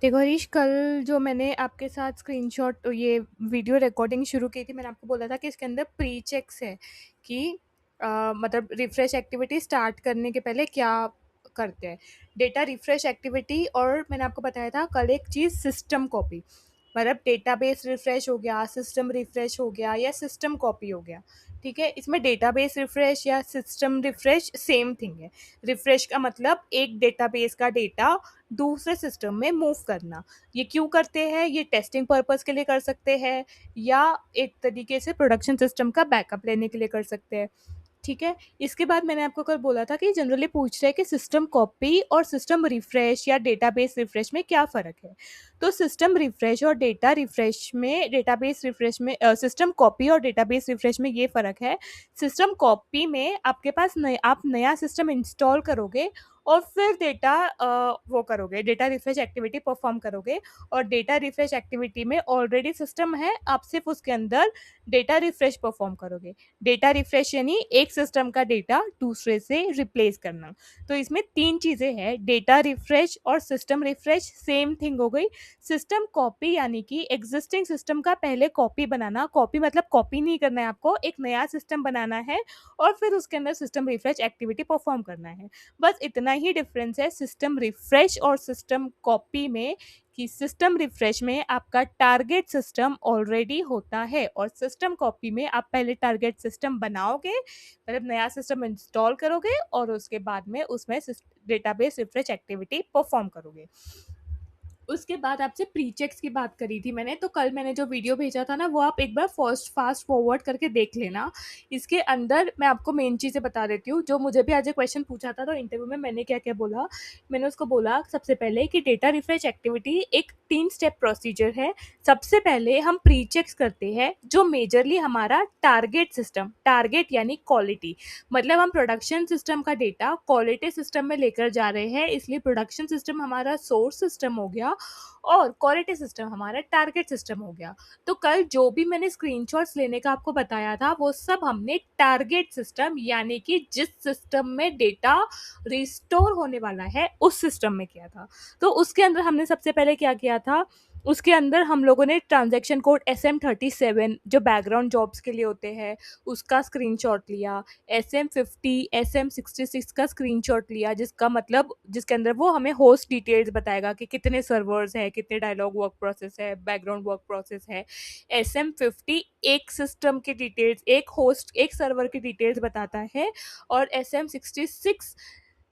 देखो हरीश, कल जो मैंने आपके साथ स्क्रीनशॉट ये वीडियो रिकॉर्डिंग शुरू की थी, मैंने आपको बोला था कि इसके अंदर प्री चेक्स है कि मतलब रिफ्रेश एक्टिविटी स्टार्ट करने के पहले क्या करते हैं। डेटा रिफ्रेश एक्टिविटी, और मैंने आपको बताया था कल एक चीज़, सिस्टम कॉपी। मतलब डेटाबेस रिफ्रेश हो गया, सिस्टम रिफ्रेश हो गया, या सिस्टम कॉपी हो गया। ठीक है, इसमें डेटाबेस रिफ्रेश या सिस्टम रिफ्रेश सेम थिंग है। रिफ्रेश का मतलब एक डेटाबेस का डेटा दूसरे सिस्टम में मूव करना। ये क्यों करते हैं? ये टेस्टिंग पर्पस के लिए कर सकते हैं, या एक तरीके से प्रोडक्शन सिस्टम का बैकअप लेने के लिए कर सकते हैं। ठीक है, इसके बाद मैंने आपको कल बोला था कि जनरली पूछ रहे हैं कि सिस्टम कॉपी और सिस्टम रिफ्रेश या डेटाबेस रिफ्रेश में क्या फ़र्क है। तो सिस्टम रिफ्रेश और डेटाबेस रिफ्रेश में सिस्टम कॉपी और डेटाबेस रिफ्रेश में ये फ़र्क है। सिस्टम कॉपी में आपके पास आप नया सिस्टम इंस्टॉल करोगे और फिर वो करोगे, डेटा रिफ्रेश एक्टिविटी परफॉर्म करोगे। और डेटा रिफ्रेश एक्टिविटी में ऑलरेडी सिस्टम है, आप सिर्फ उसके अंदर डेटा रिफ्रेश परफॉर्म करोगे। डेटा रिफ्रेश यानी एक सिस्टम का डेटा दूसरे से रिप्लेस करना। तो इसमें तीन चीज़ें हैं, डेटा रिफ्रेश और सिस्टम रिफ्रेश सेम थिंग हो गई। सिस्टम कॉपी यानी कि एग्जिस्टिंग सिस्टम का पहले कॉपी बनाना। कॉपी मतलब कॉपी नहीं करना है आपको, एक नया सिस्टम बनाना है और फिर उसके अंदर सिस्टम रिफ्रेश एक्टिविटी परफॉर्म करना है। बस इतना ही डिफरेंस है सिस्टम रिफ्रेश और सिस्टम कॉपी में, कि सिस्टम रिफ्रेश में आपका टारगेट सिस्टम ऑलरेडी होता है और सिस्टम कॉपी में आप पहले टारगेट सिस्टम बनाओगे, मतलब नया सिस्टम इंस्टॉल करोगे और उसके बाद में उसमें डेटाबेस रिफ्रेश एक्टिविटी परफॉर्म करोगे। उसके बाद आपसे प्री चेक्स की बात करी थी मैंने, तो कल मैंने जो वीडियो भेजा था ना, वो आप एक बार फास्ट फॉरवर्ड करके देख लेना। इसके अंदर मैं आपको मेन चीज़ें बता देती हूँ। जो मुझे भी आज एक क्वेश्चन पूछा था तो इंटरव्यू में मैंने क्या क्या बोला। मैंने उसको बोला सबसे पहले कि डेटा रिफ्रेश एक्टिविटी एक 3 स्टेप प्रोसीजर है। सबसे पहले हम प्री चेक्स करते हैं, जो मेजरली हमारा टारगेट सिस्टम, टारगेट यानी क्वालिटी, मतलब हम प्रोडक्शन सिस्टम का डेटा क्वालिटी सिस्टम में लेकर जा रहे हैं, इसलिए प्रोडक्शन सिस्टम हमारा सोर्स सिस्टम हो गया और क्वालिटी सिस्टम हमारा टारगेट सिस्टम हो गया। तो कल जो भी मैंने स्क्रीनशॉट्स लेने का आपको बताया था, वो सब हमने टारगेट सिस्टम यानी कि जिस सिस्टम में डेटा रिस्टोर होने वाला है उस सिस्टम में किया था। तो उसके अंदर हमने सबसे पहले क्या किया था, उसके अंदर हम लोगों ने ट्रांजैक्शन कोड SM37 जो बैकग्राउंड जॉब्स के लिए होते हैं उसका स्क्रीनशॉट लिया। SM50 SM66 का स्क्रीनशॉट लिया, जिसका मतलब जिसके अंदर वो हमें होस्ट डिटेल्स बताएगा कि कितने सर्वर्स है, कितने डायलॉग वर्क प्रोसेस है, बैकग्राउंड वर्क प्रोसेस है। SM50 एक सिस्टम की डिटेल्स, एक होस्ट एक सर्वर की डिटेल्स बताता है, और SM66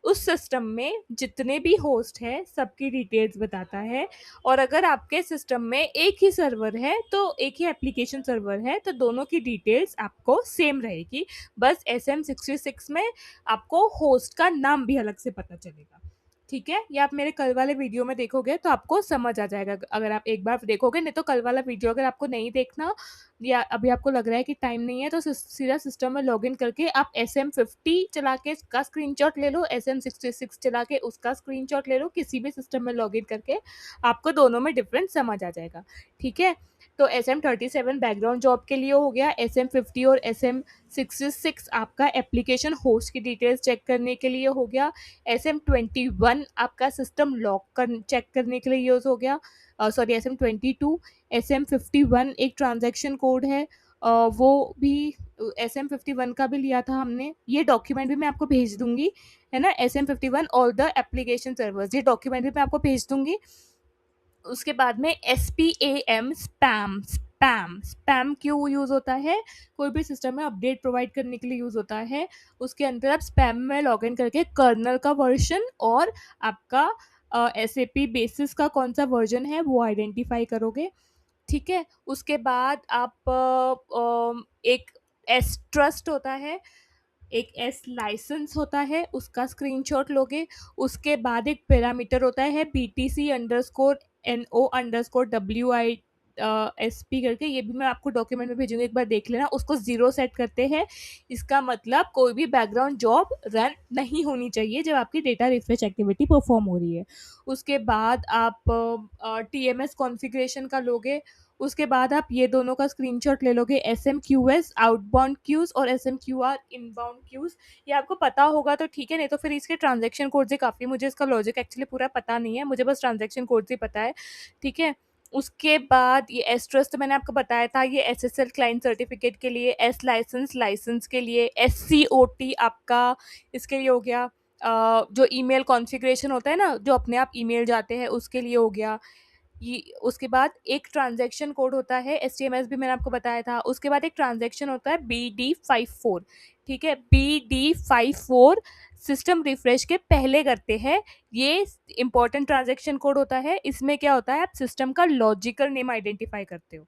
उस सिस्टम में जितने भी होस्ट है सबकी डिटेल्स बताता है। और अगर आपके सिस्टम में एक ही सर्वर है, तो एक ही एप्लीकेशन सर्वर है, तो दोनों की डिटेल्स आपको सेम रहेगी। बस SM66 में आपको होस्ट का नाम भी अलग से पता चलेगा। ठीक है, ये आप मेरे कल वाले वीडियो में देखोगे तो आपको समझ आ जाएगा, अगर आप एक बार देखोगे। नहीं तो कल वाला वीडियो अगर आपको नहीं देखना, या अभी आपको लग रहा है कि टाइम नहीं है, तो सीधा सिस्टम में लॉगिन करके आप SM50 चला के इसका स्क्रीनशॉट ले लो, SM66 चला के उसका स्क्रीनशॉट ले लो, किसी भी सिस्टम में लॉगिन करके आपको दोनों में डिफरेंस समझ आ जाएगा। ठीक है, तो SM37 बैकग्राउंड जॉब के लिए हो गया, SM50 और SM66 आपका एप्लीकेशन होस्ट की डिटेल्स चेक करने के लिए हो गया, SM21 आपका सिस्टम लॉक चेक करने के लिए यूज़ हो गया, सॉरी SM22। SM51 एक ट्रांजैक्शन कोड है, वो भी SM51 का भी लिया था हमने। ये डॉक्यूमेंट भी मैं आपको भेज दूंगी, है ना। SM51 all the application servers, ये डॉक्यूमेंट भी मैं आपको भेज दूंगी। उसके बाद में SPAM, स्पैम। स्पैम क्यों यूज़ होता है? कोई भी सिस्टम में अपडेट प्रोवाइड करने के लिए यूज़ होता है। उसके अंदर आप स्पैम में लॉगिन करके कर्नल का वर्जन और आपका SAP बेसिस का कौन सा वर्जन है वो आइडेंटिफाई करोगे। ठीक है, उसके बाद आप एक एस ट्रस्ट होता है, एक एस लाइसेंस होता है, उसका स्क्रीनशॉट लोगे। उसके बाद एक पैरामीटर होता है BTC_NO_WI SP करके, ये भी मैं आपको डॉक्यूमेंट में भेजूंगी, एक बार देख लेना। उसको 0 सेट करते हैं, इसका मतलब कोई भी बैकग्राउंड जॉब रन नहीं होनी चाहिए जब आपकी डेटा रिफ्रेश एक्टिविटी परफॉर्म हो रही है। उसके बाद आप TMS कॉन्फ़िगरेशन का लोगे। उसके बाद आप ये दोनों का स्क्रीनशॉट ले लोगे, SMQS आउटबाउंड क्यूज़ और SMQR इनबाउंड क्यूज़। ये आपको पता होगा तो ठीक है, नहीं तो फिर इसके ट्रांजैक्शन कोड्स ही काफ़ी, मुझे इसका लॉजिक एक्चुअली पूरा पता नहीं है, मुझे बस ट्रांजैक्शन कोड्स ही पता है, ठीक है। उसके बाद ये एस ट्रस्ट मैंने आपको बताया था, ये SSL क्लाइंट सर्टिफिकेट के लिए, एस लाइसेंस लाइसेंस के लिए, SCOT आपका इसके लिए हो गया, जो ईमेल कॉन्फ़िगरेशन होता है ना, जो अपने आप ईमेल जाते हैं उसके लिए हो गया। ये उसके बाद एक ट्रांजैक्शन कोड होता है, STMS भी मैंने आपको बताया था। उसके बाद एक ट्रांजैक्शन होता है BD54, ठीक है। BD54 सिस्टम रिफ्रेश के पहले करते हैं, ये इंपॉर्टेंट ट्रांजैक्शन कोड होता है। इसमें क्या होता है, आप सिस्टम का लॉजिकल नेम आइडेंटिफाई करते हो,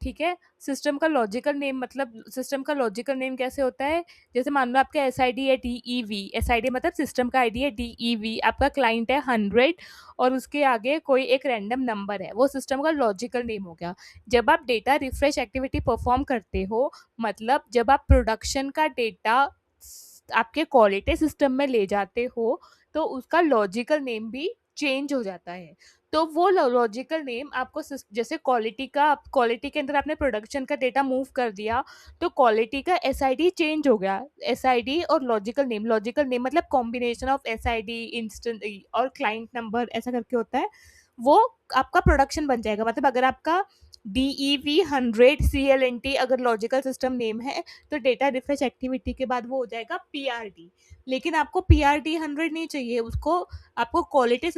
ठीक है। सिस्टम का लॉजिकल नेम मतलब सिस्टम का लॉजिकल नेम कैसे होता है, जैसे मान लो आपका SID है DEV, SID मतलब सिस्टम का आईडी है DEV, आपका क्लाइंट है 100 और उसके आगे कोई एक रैंडम नंबर है, वो सिस्टम का लॉजिकल नेम हो गया। जब आप डेटा रिफ्रेश एक्टिविटी परफॉर्म करते हो, मतलब जब आप प्रोडक्शन का डेटा आपके क्वालिटी सिस्टम में ले जाते हो, तो उसका लॉजिकल नेम भी चेंज हो जाता है। तो वो लॉजिकल नेम आपको जैसे क्वालिटी के अंदर आपने प्रोडक्शन का डेटा मूव कर दिया, तो क्वालिटी का SID चेंज हो गया। SID और लॉजिकल नेम मतलब कॉम्बिनेशन ऑफ SID इंस्टेंट और क्लाइंट नंबर ऐसा करके होता है, वो आपका प्रोडक्शन बन जाएगा। मतलब अगर आपका DEV 100 CLNT अगर लॉजिकल सिस्टम नेम है, तो डेटा रिफ्रेश एक्टिविटी के बाद वो हो जाएगा PRD। लेकिन आपको PRD 100 नहीं चाहिए, उसको आपको क्वालिटी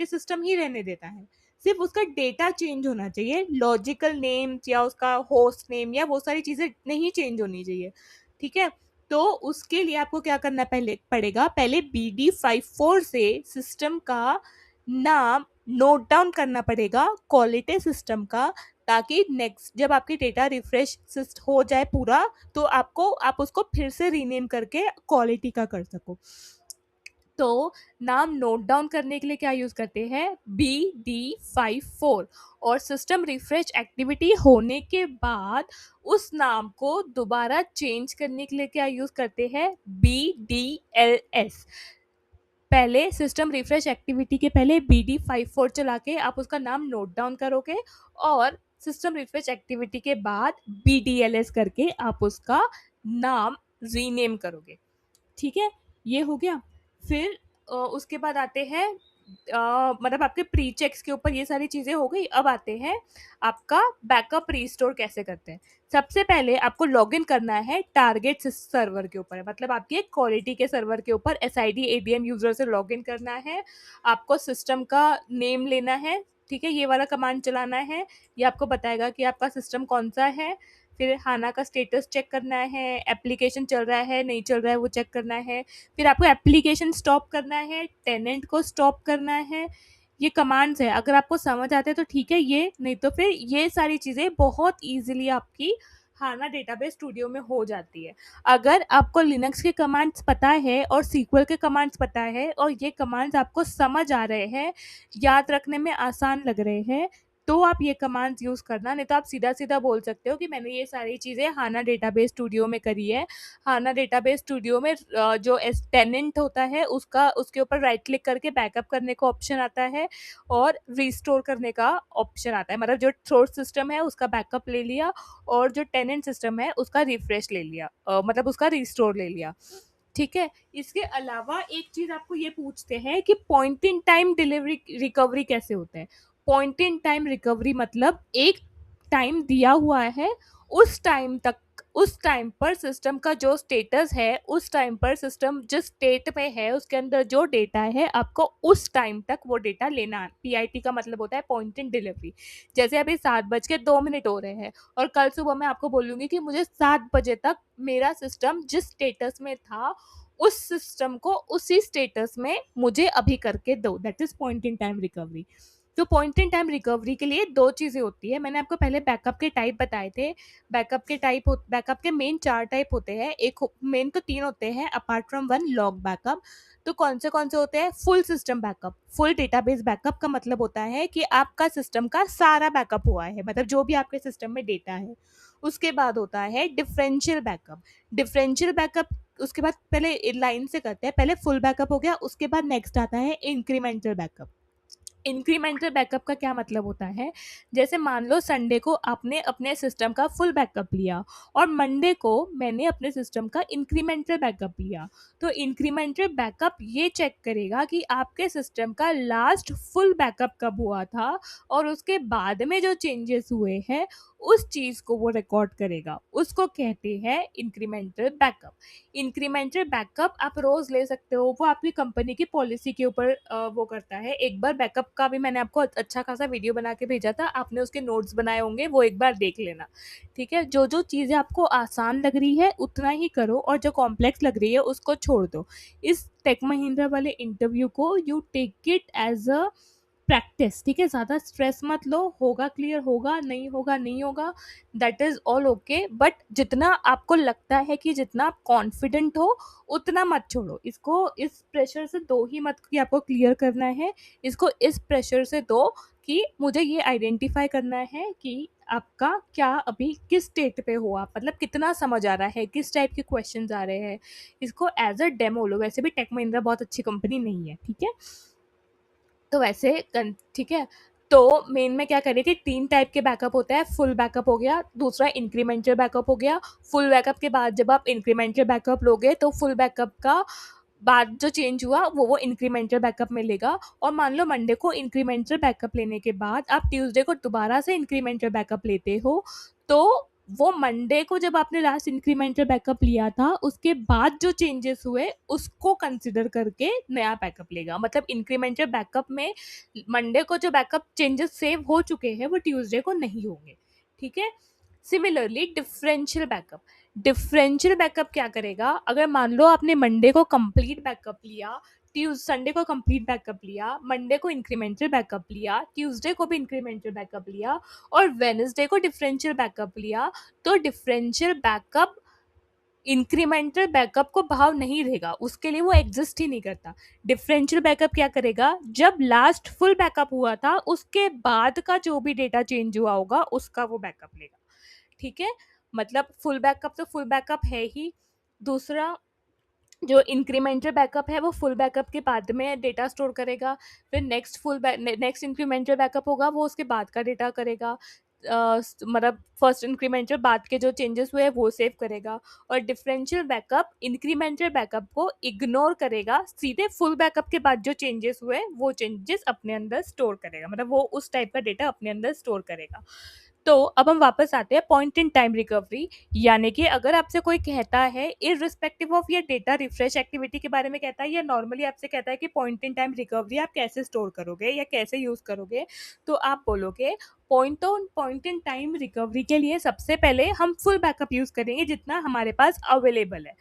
सिस्टम ही रहने देता है, सिर्फ उसका डेटा चेंज होना चाहिए, लॉजिकल नेम या उसका होस्ट नेम या वो सारी चीज़ें नहीं चेंज होनी चाहिए, ठीक है। तो उसके लिए आपको क्या करना पड़ेगा, पहले BD54 से सिस्टम का नाम नोट डाउन करना पड़ेगा क्वालिटी सिस्टम का, ताकि नेक्स्ट जब आपकी डेटा रिफ्रेश हो जाए पूरा, तो आप उसको फिर से रीनेम करके क्वालिटी का कर सको। तो नाम नोट डाउन करने के लिए क्या यूज़ करते हैं, BD54, और सिस्टम रिफ्रेश एक्टिविटी होने के बाद उस नाम को दोबारा चेंज करने के लिए क्या यूज़ करते हैं, BDLS। पहले सिस्टम रिफ्रेश एक्टिविटी के पहले BD54 चला के आप उसका नाम नोट डाउन करोगे, और सिस्टम रिफ्रेश एक्टिविटी के बाद BDLS करके आप उसका नाम रीनेम करोगे, ठीक है। ये हो गया। फिर उसके बाद आते हैं मतलब आपके प्री चेक्स के ऊपर ये सारी चीज़ें हो गई। अब आते हैं आपका बैकअप रीस्टोर कैसे करते हैं। सबसे पहले आपको लॉगिन करना है टारगेट सर्वर के ऊपर, मतलब आपकी एक क्वालिटी के सर्वर के ऊपर SID ADM यूज़र से लॉगिन करना है। आपको सिस्टम का नेम लेना है, ठीक है, ये वाला कमांड चलाना है। ये आपको बताएगा कि आपका सिस्टम कौन सा है। फिर हाना का स्टेटस चेक करना है, एप्लीकेशन चल रहा है नहीं चल रहा है वो चेक करना है। फिर आपको एप्लीकेशन स्टॉप करना है, टेनेंट को स्टॉप करना है। ये कमांड्स है, अगर आपको समझ आते हैं तो ठीक है, ये नहीं तो फिर ये सारी चीज़ें बहुत ईजिली आपकी हाना डेटाबेस स्टूडियो में हो जाती है। अगर आपको लिनक्स के कमांड्स पता है और SQL के कमांड्स पता है और ये कमांड्स आपको समझ आ रहे हैं, याद रखने में आसान लग रहे हैं, तो आप ये कमांड्स यूज़ करना, नहीं तो आप सीधा-सीधा बोल सकते हो कि मैंने ये सारी चीज़ें हाना डेटाबेस स्टूडियो में करी है। हाना डेटाबेस स्टूडियो में जो टेनेंट होता है उसके ऊपर राइट क्लिक करके बैकअप करने का ऑप्शन आता है और रिस्टोर करने का ऑप्शन आता है। मतलब जो सोर्स सिस्टम है उसका बैकअप ले लिया और जो टेनेंट सिस्टम है उसका रिफ्रेश ले लिया, मतलब उसका रिस्टोर ले लिया, ठीक है। इसके अलावा एक चीज आपको ये पूछते हैं कि point in time delivery recovery कैसे होता है। पॉइंट इन टाइम रिकवरी मतलब एक टाइम दिया हुआ है, उस टाइम पर सिस्टम का जो स्टेटस है, उस टाइम पर सिस्टम जिस स्टेट में है उसके अंदर जो डेटा है, आपको उस टाइम तक वो डेटा लेना है। PIT का मतलब होता है पॉइंट इन डिलीवरी। जैसे अभी 7:02 हो रहे हैं और कल सुबह मैं आपको बोलूंगी कि मुझे 7 बजे तक मेरा सिस्टम जिस स्टेटस में था उस सिस्टम को उसी स्टेटस में मुझे अभी करके दो, that is point in time recovery. तो पॉइंट इन टाइम रिकवरी के लिए दो चीज़ें होती है, मैंने आपको पहले बैकअप के टाइप बताए थे। बैकअप के मेन 4 टाइप होते हैं, एक मेन तो 3 होते हैं apart from one, log backup. तो कौन से होते हैं, full system backup. Full database backup का मतलब होता है कि आपका सिस्टम का सारा बैकअप हुआ है, मतलब जो भी आपके सिस्टम में डेटा है। उसके बाद होता है डिफरेंशियल बैकअप। डिफरेंशियल बैकअप उसके बाद पहले लाइन से करते हैं, पहले फुल बैकअप हो गया, उसके बाद नेक्स्ट आता है इंक्रीमेंटल बैकअप। इंक्रीमेंटल बैकअप का क्या मतलब होता है, जैसे मान लो संडे को आपने अपने सिस्टम का फुल बैकअप लिया और मंडे को मैंने अपने सिस्टम का इंक्रीमेंटल बैकअप लिया, तो इंक्रीमेंटल बैकअप ये चेक करेगा कि आपके सिस्टम का लास्ट फुल बैकअप कब हुआ था और उसके बाद में जो चेंजेस हुए हैं उस चीज को वो रिकॉर्ड करेगा, उसको कहते हैं इंक्रीमेंटल बैकअप। इंक्रीमेंटल बैकअप आप रोज ले सकते हो, वो आपकी कंपनी की पॉलिसी के ऊपर वो करता है। एक बार बैकअप का भी मैंने आपको अच्छा खासा वीडियो बना के भेजा था, आपने उसके नोट्स बनाए होंगे, वो एक बार देख लेना। ठीक है, जो जो चीज़ें आपको आसान लग रही है उतना ही करो और जो कॉम्प्लेक्स लग रही है उसको छोड़ दो। इस टेक महिंद्रा वाले इंटरव्यू को you take it as a practice, ठीक है, ज़्यादा स्ट्रेस मत लो, होगा क्लियर, होगा नहीं होगा नहीं होगा, that is all okay, but जितना आपको लगता है कि जितना आप कॉन्फिडेंट हो उतना मत छोड़ो इसको। इस प्रेशर से दो ही मत कि आपको क्लियर करना है, इसको इस प्रेशर से दो कि मुझे ये आइडेंटिफाई करना है कि आपका क्या अभी किस स्टेट पे हो, आप मतलब कितना समझ आ रहा है, किस टाइप के क्वेश्चंस आ रहे हैं, इसको एज अ डेमो लो। वैसे भी टेक महिंद्रा बहुत अच्छी कंपनी नहीं है, ठीक है, तो वैसे ठीक है। तो मेन में क्या कर रही थी, 3 टाइप के बैकअप होता है, फुल बैकअप हो गया, दूसरा इंक्रीमेंटल बैकअप हो गया। फुल बैकअप के बाद जब आप इंक्रीमेंटल बैकअप लोगे तो फुल बैकअप का बाद जो चेंज हुआ वो इंक्रीमेंटल बैकअप में लेगा। और मान लो मंडे को इंक्रीमेंटल बैकअप लेने के बाद आप ट्यूसडे को दोबारा से इंक्रीमेंटल बैकअप लेते हो, तो वो मंडे को जब आपने लास्ट इंक्रीमेंटल बैकअप लिया था उसके बाद जो चेंजेस हुए उसको कंसिडर करके नया बैकअप लेगा। मतलब इंक्रीमेंटल बैकअप में मंडे को जो बैकअप चेंजेस सेव हो चुके हैं वो ट्यूसडे को नहीं होंगे, ठीक है। Similarly differential backup, differential backup क्या करेगा, अगर मान लो आपने मंडे को कंप्लीट बैकअप लिया, संडे को कंप्लीट बैकअप लिया, मंडे को इंक्रीमेंटल बैकअप लिया, ट्यूसडे को भी इंक्रीमेंटल बैकअप लिया और वेनसडे को डिफरेंशियल बैकअप लिया, तो डिफरेंशियल बैकअप इंक्रीमेंटल बैकअप को भाव नहीं देगा, उसके लिए वो एग्जिस्ट ही नहीं करता। डिफरेंशियल बैकअप क्या करेगा, जब लास्ट फुल बैकअप हुआ था उसके बाद का जो भी डेटा चेंज हुआ होगा उसका वो बैकअप लेगा, ठीक है। मतलब फुल बैकअप तो फुल बैकअप है ही, दूसरा जो इंक्रीमेंटल बैकअप है वो फुल बैकअप के बाद में डेटा स्टोर करेगा, फिर नेक्स्ट इंक्रीमेंटल बैकअप होगा वो उसके बाद का डेटा करेगा, मतलब फर्स्ट इंक्रीमेंटल बाद के जो चेंजेस हुए वो सेव करेगा। और डिफरेंशियल बैकअप इंक्रीमेंटल बैकअप को इग्नोर करेगा, सीधे फुल बैकअप के बाद जो चेंजेस हुए वो चेंजेस अपने अंदर स्टोर करेगा, मतलब वो उस टाइप का डेटा अपने अंदर स्टोर करेगा। तो अब हम वापस आते हैं पॉइंट इन टाइम रिकवरी, यानी कि अगर आपसे कोई कहता है इररिस्पेक्टिव ऑफ ये डेटा रिफ्रेश एक्टिविटी के बारे में कहता है या नॉर्मली आपसे कहता है कि पॉइंट इन टाइम रिकवरी आप कैसे स्टोर करोगे या कैसे यूज करोगे, तो आप बोलोगे पॉइंट इन टाइम रिकवरी के लिए सबसे पहले हम फुल बैकअप यूज करेंगे जितना हमारे पास अवेलेबल है।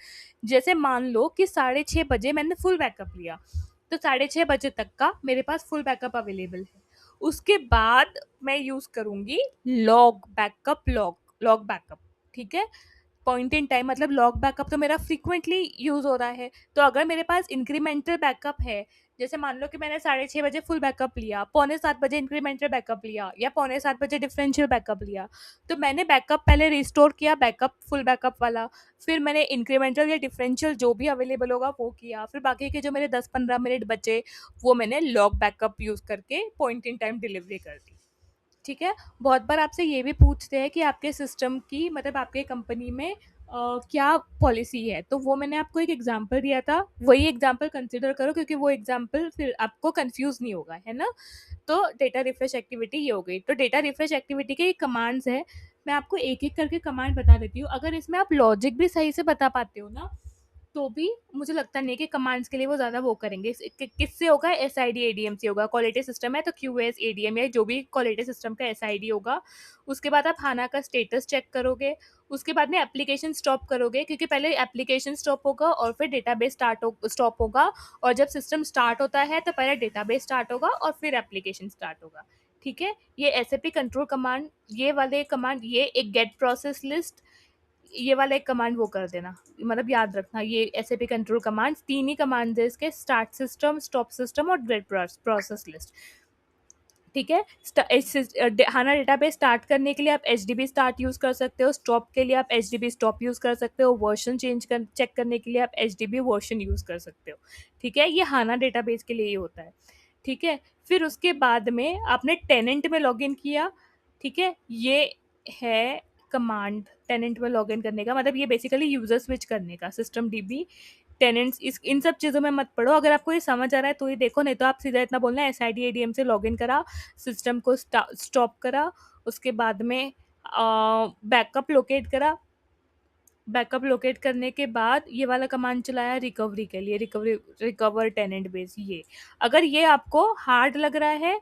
जैसे मान लो कि 6:30 बजे मैंने फुल बैकअप लिया, तो 6:30 बजे तक का मेरे पास फुल बैकअप अवेलेबल है। उसके बाद मैं यूज करूंगी लॉग बैकअप, ठीक है। पॉइंट इन टाइम मतलब लॉग बैकअप तो मेरा फ्रीक्वेंटली यूज हो रहा है, तो अगर मेरे पास इंक्रीमेंटल बैकअप है, जैसे मान लो कि मैंने 6:30 बजे फुल बैकअप लिया, 6:45 इंक्रीमेंटल बैकअप लिया या 6:45 डिफरेंशियल बैकअप लिया, तो मैंने बैकअप पहले रिस्टोर किया, बैकअप फुल बैकअप वाला, फिर मैंने इंक्रीमेंटल या डिफरेंशियल जो भी अवेलेबल होगा वो किया, फिर बाकी के जो मेरे 10-15 मिनट बचे वो मैंने लॉग बैकअप यूज करके पॉइंट इन टाइम डिलीवरी कर दी, ठीक है। बहुत बार आपसे ये भी पूछते हैं कि आपके सिस्टम की मतलब आपके कंपनी में क्या पॉलिसी है, तो वो मैंने आपको एक एग्जांपल दिया था, वही एग्जांपल कंसिडर करो क्योंकि वो एग्जांपल फिर आपको कंफ्यूज नहीं होगा, है ना। तो डेटा रिफ्रेश एक्टिविटी ये हो गई, तो डेटा रिफ्रेश एक्टिविटी के कमांड्स है, मैं आपको एक एक करके कमांड बता देती हूँ, अगर इसमें आप लॉजिक भी सही से बता पाते हो ना तो भी मुझे लगता नहीं है कि कमांड्स के लिए वो ज़्यादा वो करेंगे। किससे होगा, S I D A D M से होगा, क्वालिटी सिस्टम है तो Q S A D M या जो भी क्वालिटी सिस्टम का एस आई डी होगा। उसके बाद आप हाना का स्टेटस चेक करोगे, उसके बाद में एप्लीकेशन स्टॉप करोगे क्योंकि पहले एप्लीकेशन स्टॉप होगा और फिर डेटाबेस स्टॉप होगा, और जब सिस्टम स्टार्ट होता है तो पहले डेटाबेस स्टार्ट होगा और फिर एप्लीकेशन स्टार्ट होगा, ठीक है। ये S A P control command, ये वाले कमांड, ये एक गेट प्रोसेस लिस्ट, ये वाला एक कमांड वो कर देना, मतलब याद रखना ये S A P control command 3 ही कमांड है इसके, स्टार्ट सिस्टम, स्टॉप सिस्टम और ग्रिड प्रोसेस लिस्ट, ठीक है। हाना डेटाबेस स्टार्ट करने के लिए आप H D B start use कर सकते हो, स्टॉप के लिए आप H D B stop use कर सकते हो, वर्जन चेक करने के लिए आप H D B version use कर सकते हो, ठीक है। ये हाना डेटाबेस के लिए ही होता है, ठीक है। फिर उसके बाद में आपने टेनेंट में लॉगिन किया, ठीक है। ये है कमांड टेनेंट में लॉगिन करने का, मतलब ये बेसिकली यूजर स्विच करने का, सिस्टम डीबी टेनेंट्स, इस इन सब चीज़ों में मत पढ़ो। अगर आपको ये समझ आ रहा है तो ये देखो, नहीं तो आप सीधा इतना बोलना है S I D A D M से लॉगिन करा, सिस्टम को स्टॉप करा, उसके बाद में बैकअप लोकेट करा, बैकअप लोकेट करने के बाद ये वाला कमांड चलाया रिकवरी के लिए, रिकवर टेनेंट बेस। ये अगर ये आपको हार्ड लग रहा है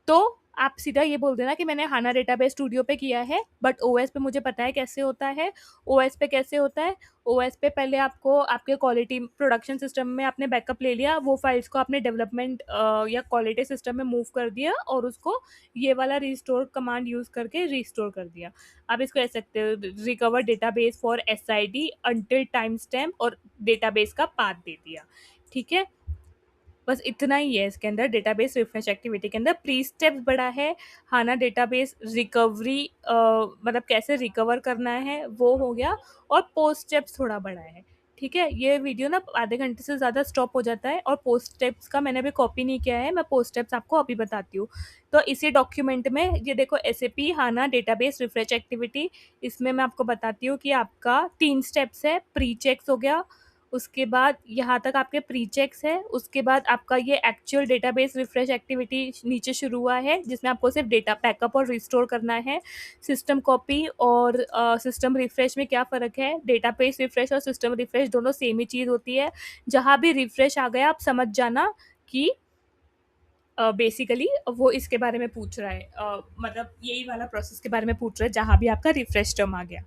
तो आप सीधा ये बोल देना कि मैंने हाना डेटाबेस स्टूडियो पे किया है, बट ओएस पे मुझे पता है कैसे होता है। ओएस पे कैसे होता है? ओएस पे पहले आपको आपके क्वालिटी प्रोडक्शन सिस्टम में आपने बैकअप ले लिया, वो फाइल्स को आपने डेवलपमेंट या क्वालिटी सिस्टम में मूव कर दिया और उसको ये वाला रिस्टोर कमांड यूज करके रिस्टोर कर दिया। आप इसको कह सकते हो recover database for S I D until time stamp, और डेटाबेस का पाथ दे दिया, ठीक है। बस इतना ही है इसके अंदर डेटाबेस रिफ्रेश एक्टिविटी के अंदर। प्री स्टेप्स बड़ा है, हाना डेटाबेस रिकवरी मतलब कैसे रिकवर करना है वो हो गया, और पोस्ट स्टेप्स थोड़ा बड़ा है, ठीक है। ये वीडियो ना आधे घंटे से ज़्यादा स्टॉप हो जाता है, और पोस्ट स्टेप्स का मैंने अभी कॉपी नहीं किया है, मैं पोस्ट स्टेप्स आपको अभी बताती हूँ। तो इसी डॉक्यूमेंट में ये देखो एसएपी हाना डेटाबेस रिफ्रेश एक्टिविटी, इसमें मैं आपको बताती हूँ कि आपका 3 स्टेप्स है। प्री चेक्स हो गया, उसके बाद यहाँ तक आपके प्री चेक्स है, उसके बाद आपका ये एक्चुअल डेटाबेस रिफ्रेश एक्टिविटी नीचे शुरू हुआ है, जिसमें आपको सिर्फ डेटा बैकअप और रिस्टोर करना है। सिस्टम कॉपी और सिस्टम रिफ्रेश में क्या फ़र्क है? डेटाबेस रिफ्रेश और सिस्टम रिफ्रेश दोनों सेम ही चीज़ होती है। जहाँ भी रिफ्रेश आ गया आप समझ जाना कि बेसिकली वो इसके बारे में पूछ रहा है, मतलब यही वाला प्रोसेस के बारे में पूछ रहा है जहाँ भी आपका रिफ्रेश टर्म आ गया,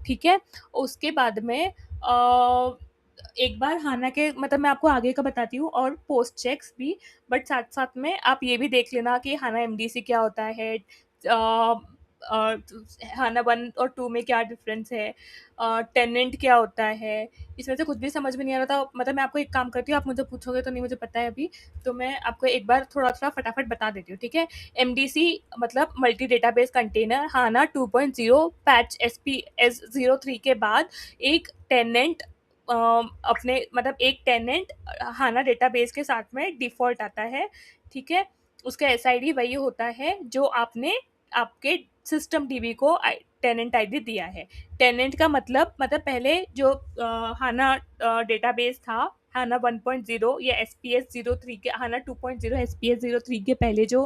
ठीक है। उसके बाद में एक बार हाना के मतलब मैं आपको आगे का बताती हूँ और पोस्ट चेक्स भी, बट साथ साथ में आप ये भी देख लेना कि हाना एमडीसी क्या होता है, हाना 1 और 2 में क्या डिफरेंस है, टेनेंट क्या होता है। इसमें से कुछ भी समझ में नहीं आ रहा था, मतलब मैं आपको एक काम करती हूँ, आप मुझे पूछोगे तो नहीं मुझे पता है अभी, तो मैं आपको एक बार थोड़ा थोड़ा फटाफट बता देती हूँ, ठीक है। एमडीसी मतलब मल्टी डेटाबेस कंटेनर, हाना 2.0 पैच SPS03 के बाद एक टेनेंट अपने मतलब एक टेनेंट हाना डेटाबेस के साथ में डिफ़ॉल्ट आता है, ठीक है। उसका एसआईडी वही होता है जो आपने आपके सिस्टम डीबी को टेनेंट आईडी दिया है। टेनेंट का मतलब पहले जो हाना डेटाबेस था, हाना 1.0 या SPS03 के, हाना 2.0 SPS03 के पहले जो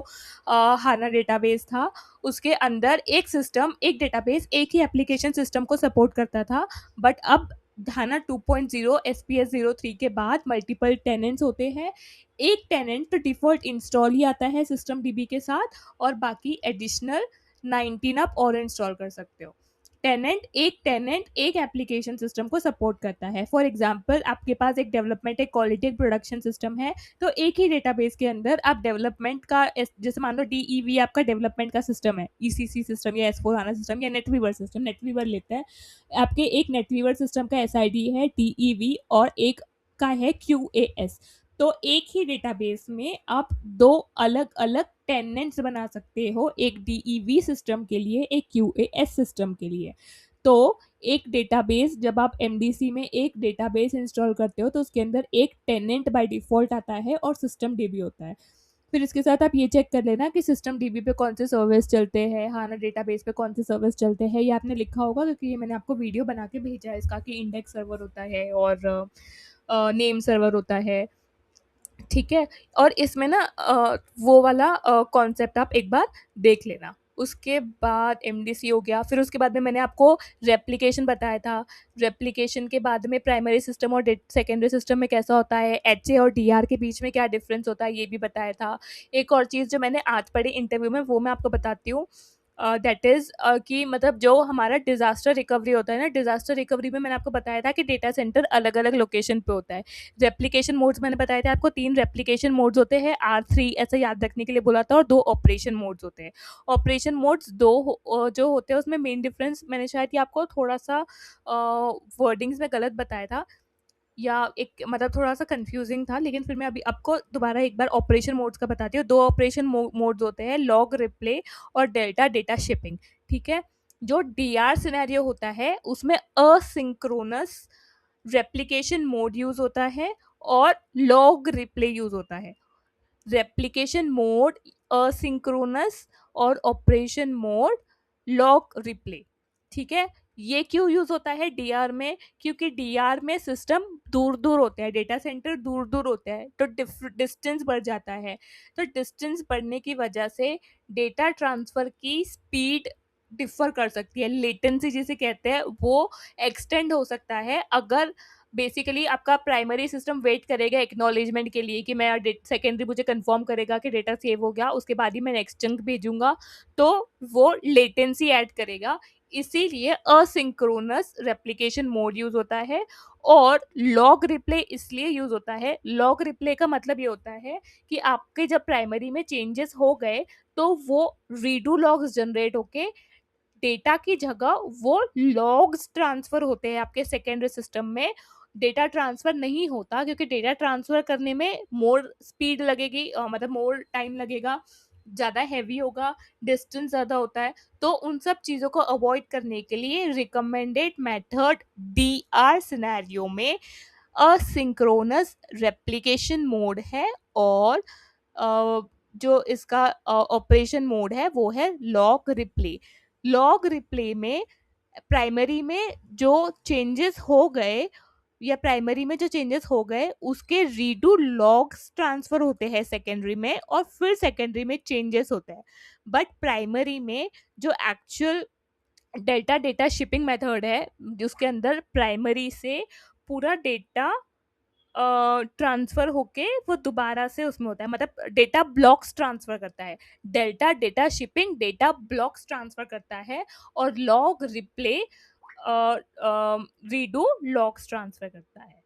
हाना डेटाबेस था, उसके अंदर एक सिस्टम, एक डेटाबेस, एक ही एप्लीकेशन सिस्टम को सपोर्ट करता था। बट अब हाना 2.0 SPS03 के बाद मल्टीपल टेनेंट्स होते हैं। एक टेनेंट तो डिफ़ॉल्ट इंस्टॉल ही आता है सिस्टम डीबी के साथ, और बाकी एडिशनल 19 आप और इंस्टॉल कर सकते हो। टेनेंट एक एप्लीकेशन सिस्टम को सपोर्ट करता है। फॉर एग्जांपल आपके पास एक डेवलपमेंट, एक क्वालिटी, एक प्रोडक्शन सिस्टम है, तो एक ही डेटाबेस के अंदर आप डेवलपमेंट का जैसे मान लो डीईवी आपका डेवलपमेंट का सिस्टम है, ईसीसी सिस्टम या एस4 हाना सिस्टम या नेटवीवर सिस्टम, नेटवीवर लेते हैं आपके, एक नेटवीवर सिस्टम का एसआईडी है डीईवी और एक का है क्यूएएस। तो एक ही डेटाबेस में आप दो अलग अलग टेनेंट्स बना सकते हो, एक डीईवी सिस्टम के लिए, एक क्यूएएस सिस्टम के लिए। तो एक डेटाबेस, जब आप एमडीसी में एक डेटाबेस इंस्टॉल करते हो तो उसके अंदर एक टेनेंट बाय डिफॉल्ट आता है और सिस्टम डीबी होता है। फिर इसके साथ आप ये चेक कर लेना कि सिस्टम डीबी पे कौन से सर्विस चलते हैं, हाना डेटाबेस पे कौन से सर्विस चलते हैं, ये आपने लिखा होगा क्योंकि ये मैंने आपको वीडियो बना के भेजा है इसका, कि इंडेक्स सर्वर होता है और नेम सर्वर होता है, ठीक है। और इसमें ना वो वाला कॉन्सेप्ट आप एक बार देख लेना। उसके बाद एमडीसी हो गया, फिर उसके बाद में मैंने आपको रेप्लिकेशन बताया था। रेप्लिकेशन के बाद में प्राइमरी सिस्टम और सेकेंडरी सिस्टम में कैसा होता है, एचए और डीआर के बीच में क्या डिफरेंस होता है, ये भी बताया था। एक और चीज़ जो मैंने आज पढ़ी इंटरव्यू में वो मैं आपको बताती हूँ, दैट इज़ कि मतलब जो हमारा डिज़ास्टर रिकवरी होता है ना, डिज़ास्टर रिकवरी में मैंने आपको बताया था कि डेटा सेंटर अलग अलग लोकेशन पे होता है। रेप्लिकेशन मोड्स मैंने बताया था आपको, 3 रेप्लिकेशन मोड्स होते हैं, R3 ऐसा याद रखने के लिए बोला था, और 2 ऑपरेशन मोड्स होते हैं। ऑपरेशन मोड्स 2 जो होते हैं उसमें मेन डिफरेंस मैंने शायद ये आपको थोड़ा-सा वर्डिंग्स में गलत बताया था, या एक मतलब थोड़ा-सा कन्फ्यूज़िंग था, लेकिन फिर मैं अभी आपको दोबारा एक बार ऑपरेशन मोड्स का बताती हूँ। 2 ऑपरेशन मोड्स होते हैं, लॉग रिप्ले और डेल्टा डेटा शिपिंग, ठीक है? जो डीआर सिनेरियो होता है उसमें असिंक्रोनस रेप्लिकेशन मोड यूज़ होता है और लॉग रिप्ले यूज़ होता है। रेप्लिकेशन मोड, असिंक्रोनस और ऑपरेशन मोड, लॉग रिप्ले। ठीक है, ये क्यों यूज होता है डीआर में? क्योंकि डीआर में सिस्टम दूर दूर होते हैं, डेटा सेंटर दूर दूर होते हैं, तो डिस्टेंस बढ़ जाता है। तो डिस्टेंस बढ़ने की वजह से डेटा ट्रांसफर की स्पीड डिफर कर सकती है, लेटेंसी जिसे कहते हैं वो एक्सटेंड हो सकता है। अगर बेसिकली आपका प्राइमरी सिस्टम वेट करेगा एक्नॉलेजमेंट के लिए कि मैं, सेकेंडरी मुझे कंफर्म करेगा कि डेटा सेव हो गया, उसके बाद ही मैं नेक्स्ट चंक भेजूंगा, तो वो लेटेंसी ऐड करेगा। इसीलिए असिंक्रोनस रेप्लिकेशन मोड यूज होता है। और लॉग रिप्ले इसलिए यूज होता है, लॉग रिप्ले का मतलब ये होता है कि आपके जब प्राइमरी में चेंजेस हो गए तो वो रीडू लॉग्स जनरेट होके डेटा की जगह वो लॉग्स ट्रांसफर होते हैं आपके सेकेंडरी सिस्टम में। डेटा ट्रांसफर नहीं होता क्योंकि डेटा ट्रांसफर करने में मोर स्पीड लगेगी, मतलब मोर टाइम लगेगा, ज़्यादा हैवी होगा, डिस्टेंस ज़्यादा होता है। तो उन सब चीज़ों को अवॉइड करने के लिए रिकमेंडेड मेथड डीआर सिनेरियो में असिंक्रोनस रेप्लिकेशन मोड है। और जो इसका ऑपरेशन मोड है वो है लॉग रिप्ले। लॉग रिप्ले में प्राइमरी में जो चेंजेस हो गए, या प्राइमरी में जो चेंजेस हो गए उसके रीडू लॉग्स ट्रांसफर होते हैं सेकेंडरी में, और फिर सेकेंडरी में चेंजेस होते हैं। बट प्राइमरी में जो actual delta data shipping method है, जिसके अंदर प्राइमरी से पूरा डेटा ट्रांसफर होके वो दोबारा से उसमें होता है, मतलब डेटा ब्लॉक्स ट्रांसफर करता है। Delta data shipping data blocks transfer करता है, और log replay redo logs transfer करता है।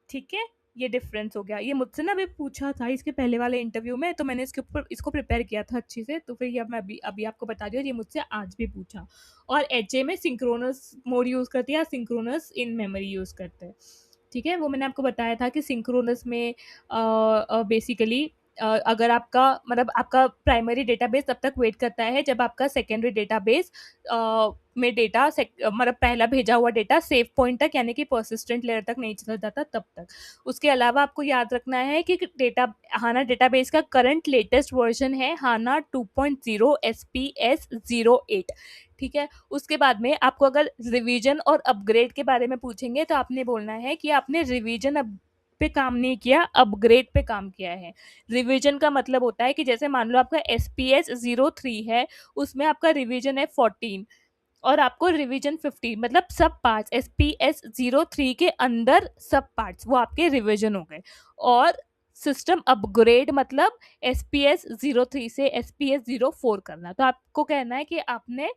ठीक है, ये डिफरेंस हो गया। ये मुझसे ना अभी पूछा था इसके पहले वाले इंटरव्यू में, तो मैंने इसके ऊपर इसको प्रिपेयर किया था अच्छी से, तो फिर ये मैं अभी अभी आपको बता रही हूँ, ये मुझसे आज भी पूछा। और एच में सिंक्रोनस मोड यूज़ करती है या सिंक्रोनस इन मेमोरी यूज़ करते हैं। ठीक है, वो मैंने आपको बताया था कि सिंक्रोनस में बेसिकली अगर आपका, मतलब आपका प्राइमरी डेटाबेस तब तक वेट करता है जब आपका सेकेंडरी डेटाबेस में डेटा, मतलब पहला भेजा हुआ डेटा सेव पॉइंट तक, यानी कि परसिस्टेंट लेयर तक नहीं चला जाता तब तक। उसके अलावा आपको याद रखना है कि डेटा हाना डेटाबेस का करंट लेटेस्ट वर्जन है हाना 2.0 SPS 08। ठीक है, उसके बाद में आपको अगर रिवीजन और अपग्रेड के बारे में पूछेंगे तो आपने बोलना है कि आपने रिवीजन पे काम नहीं किया, अपग्रेड पे काम किया है। रिवीजन का मतलब होता है कि जैसे मान लो आपका SPS 03 है, उसमें आपका रिवीजन है 14, और आपको रिवीजन 15, मतलब सब पार्ट्स SPS 03 के अंदर सब पार्ट्स वो आपके रिवीजन हो गए। और सिस्टम अपग्रेड मतलब SPS 03 से SPS 04 करना। तो आपको कहना है कि आपने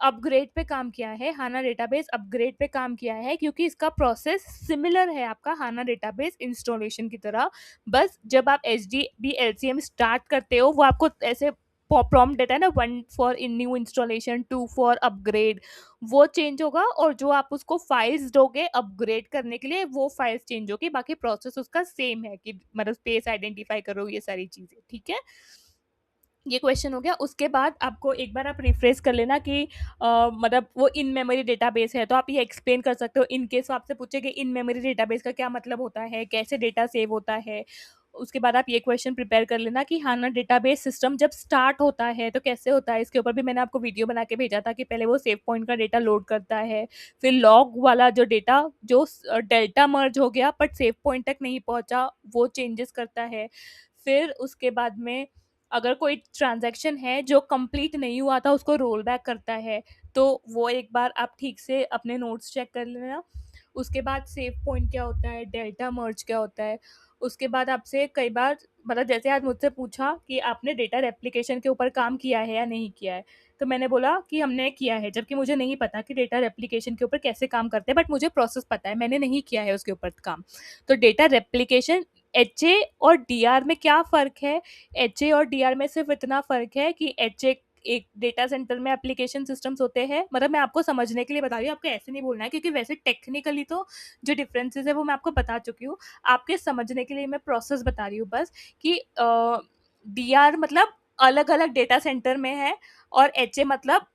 अपग्रेड पे काम किया है, हाना डेटाबेस अपग्रेड पे काम किया है, क्योंकि इसका प्रोसेस सिमिलर है आपका हाना डेटाबेस इंस्टॉलेशन की तरह। बस जब आप HDB LCM स्टार्ट करते हो वो आपको ऐसे प्रॉम्प्ट देता है ना, 1 for in new installation, 2 for upgrade, वो चेंज होगा। और जो आप उसको फाइल्स दोगे अपग्रेड करने के लिए वो फाइल्स चेंज होगी, बाकी प्रोसेस उसका सेम है कि मतलब स्पेस आइडेंटिफाई करो, ये सारी चीज़ें। ठीक है, ये क्वेश्चन हो गया। उसके बाद आपको एक बार आप रिफ्रेश कर लेना कि मतलब वो इन मेमोरी डेटाबेस है, तो आप ये एक्सप्लेन कर सकते हो। इन केस आपसे पूछे कि इन मेमोरी डेटाबेस का क्या मतलब होता है, कैसे डेटा सेव होता है। उसके बाद आप ये क्वेश्चन प्रिपेयर कर लेना कि हाना डेटाबेस सिस्टम जब स्टार्ट होता है तो कैसे होता है। इसके ऊपर भी मैंने आपको वीडियो बना के भेजा था कि पहले वो सेव पॉइंट का डेटा लोड करता है, फिर लॉग वाला जो डेटा जो डेल्टा मर्ज हो गया बट सेव पॉइंट तक नहीं पहुंचा वो चेंजेस करता है। फिर उसके बाद में अगर कोई ट्रांजैक्शन है जो कंप्लीट नहीं हुआ था उसको रोल बैक करता है, तो वो एक बार आप ठीक से अपने नोट्स चेक कर लेना। उसके बाद सेव पॉइंट क्या होता है, डेल्टा मर्ज क्या होता है। उसके बाद आपसे कई बार, मतलब जैसे आज मुझसे पूछा कि आपने डेटा रेप्लिकेशन के ऊपर काम किया है या नहीं किया है, तो मैंने बोला कि हमने किया है, जबकि मुझे नहीं पता कि डेटा रेप्लिकेशन के ऊपर कैसे काम करते हैं, बट मुझे प्रोसेस पता है, मैंने नहीं किया है उसके ऊपर काम। तो डेटा रेप्लिकेशन HA और DR में क्या फ़र्क है? HA और DR में सिर्फ इतना फ़र्क है कि HA एक डेटा सेंटर में एप्लीकेशन सिस्टम्स होते हैं, मतलब मैं आपको समझने के लिए बता रही हूँ, आपको ऐसे नहीं बोलना है, क्योंकि वैसे टेक्निकली तो जो डिफरेंसेस है वो मैं आपको बता चुकी हूँ। आपके समझने के लिए मैं प्रोसेस बता रही हूँ बस कि DR मतलब अलग अलग डेटा सेंटर में है, और HA मतलब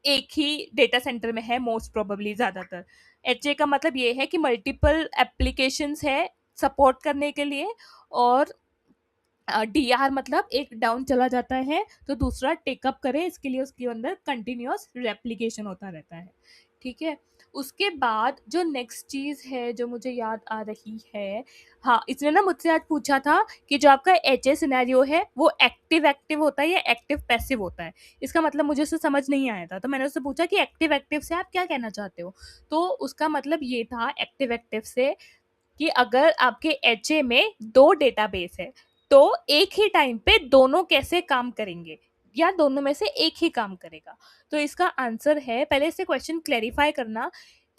एक ही डेटा सेंटर में है मोस्ट प्रोबेबली ज़्यादातर। HA का मतलब ये है कि मल्टीपल एप्लीकेशंस है सपोर्ट करने के लिए, और डी आर मतलब एक डाउन चला जाता है तो दूसरा टेकअप करे, इसके लिए उसके अंदर कंटिन्यूअस रेप्लिकेशन होता रहता है। ठीक है, उसके बाद जो नेक्स्ट चीज है जो मुझे याद आ रही है, हाँ इसने ना मुझसे आज पूछा था कि जो आपका एच ए सिनेरियो है वो एक्टिव एक्टिव होता है या एक्टिव पैसिव होता है। इसका मतलब मुझे उससे समझ नहीं आया था, तो मैंने उससे पूछा कि एक्टिव एक्टिव से आप क्या कहना चाहते हो। तो उसका मतलब ये था एक्टिव एक्टिव से कि अगर आपके एच ए में दो डेटाबेस है तो एक ही टाइम पे दोनों कैसे काम करेंगे या दोनों में से एक ही काम करेगा। तो इसका आंसर है, पहले इससे क्वेश्चन क्लेरिफाई करना,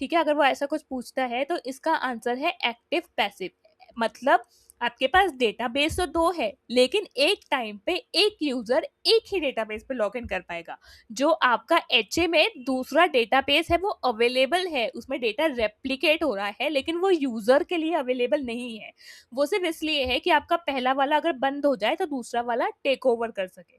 ठीक है, अगर वो ऐसा कुछ पूछता है तो इसका आंसर है एक्टिव पैसिव। मतलब आपके पास डेटाबेस तो दो है लेकिन एक टाइम पे एक यूजर एक ही डेटाबेस पे लॉग इन कर पाएगा। जो आपका एच ए में दूसरा डेटाबेस है वो अवेलेबल है, उसमें डेटा रेप्लिकेट हो रहा है लेकिन वो यूजर के लिए अवेलेबल नहीं है। वो सिर्फ इसलिए है कि आपका पहला वाला अगर बंद हो जाए तो दूसरा वाला टेक ओवर कर सके।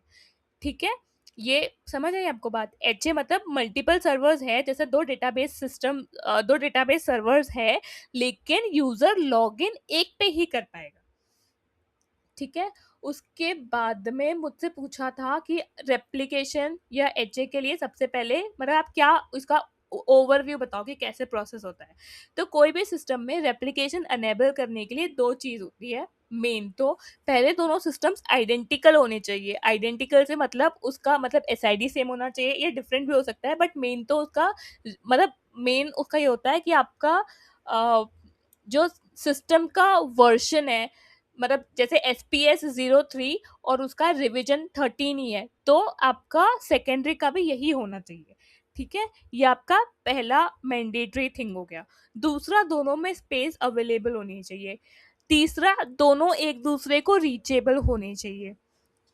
ठीक है, ये समझ आई आपको बात। एच ए मतलब मल्टीपल सर्वर्स है, जैसे दो डेटाबेस सिस्टम, दो डेटाबेस सर्वर्स है लेकिन यूजर लॉग इन एक पे ही कर पाएगा। ठीक है, उसके बाद में मुझसे पूछा था कि रेप्लिकेशन या एच ए के लिए सबसे पहले मतलब आप क्या इसका ओवरव्यू बताओ कि कैसे प्रोसेस होता है। तो कोई भी सिस्टम में रेप्लिकेशन अनेबल करने के लिए दो चीज होती है मेन। तो पहले दोनों सिस्टम्स आइडेंटिकल होने चाहिए। आइडेंटिकल से मतलब उसका मतलब एस आई डी सेम होना चाहिए, ये डिफरेंट भी हो सकता है बट मेन तो उसका मतलब मेन उसका ये होता है कि आपका जो सिस्टम का वर्जन है, मतलब जैसे एस पी एस 03 और उसका रिवीजन 13 ही है तो आपका सेकेंडरी का भी यही होना चाहिए। ठीक है, ये आपका पहला मैंडेटरी थिंग हो गया। दूसरा, दोनों में स्पेस अवेलेबल होनी चाहिए। तीसरा, दोनों एक दूसरे को रीचेबल होने चाहिए।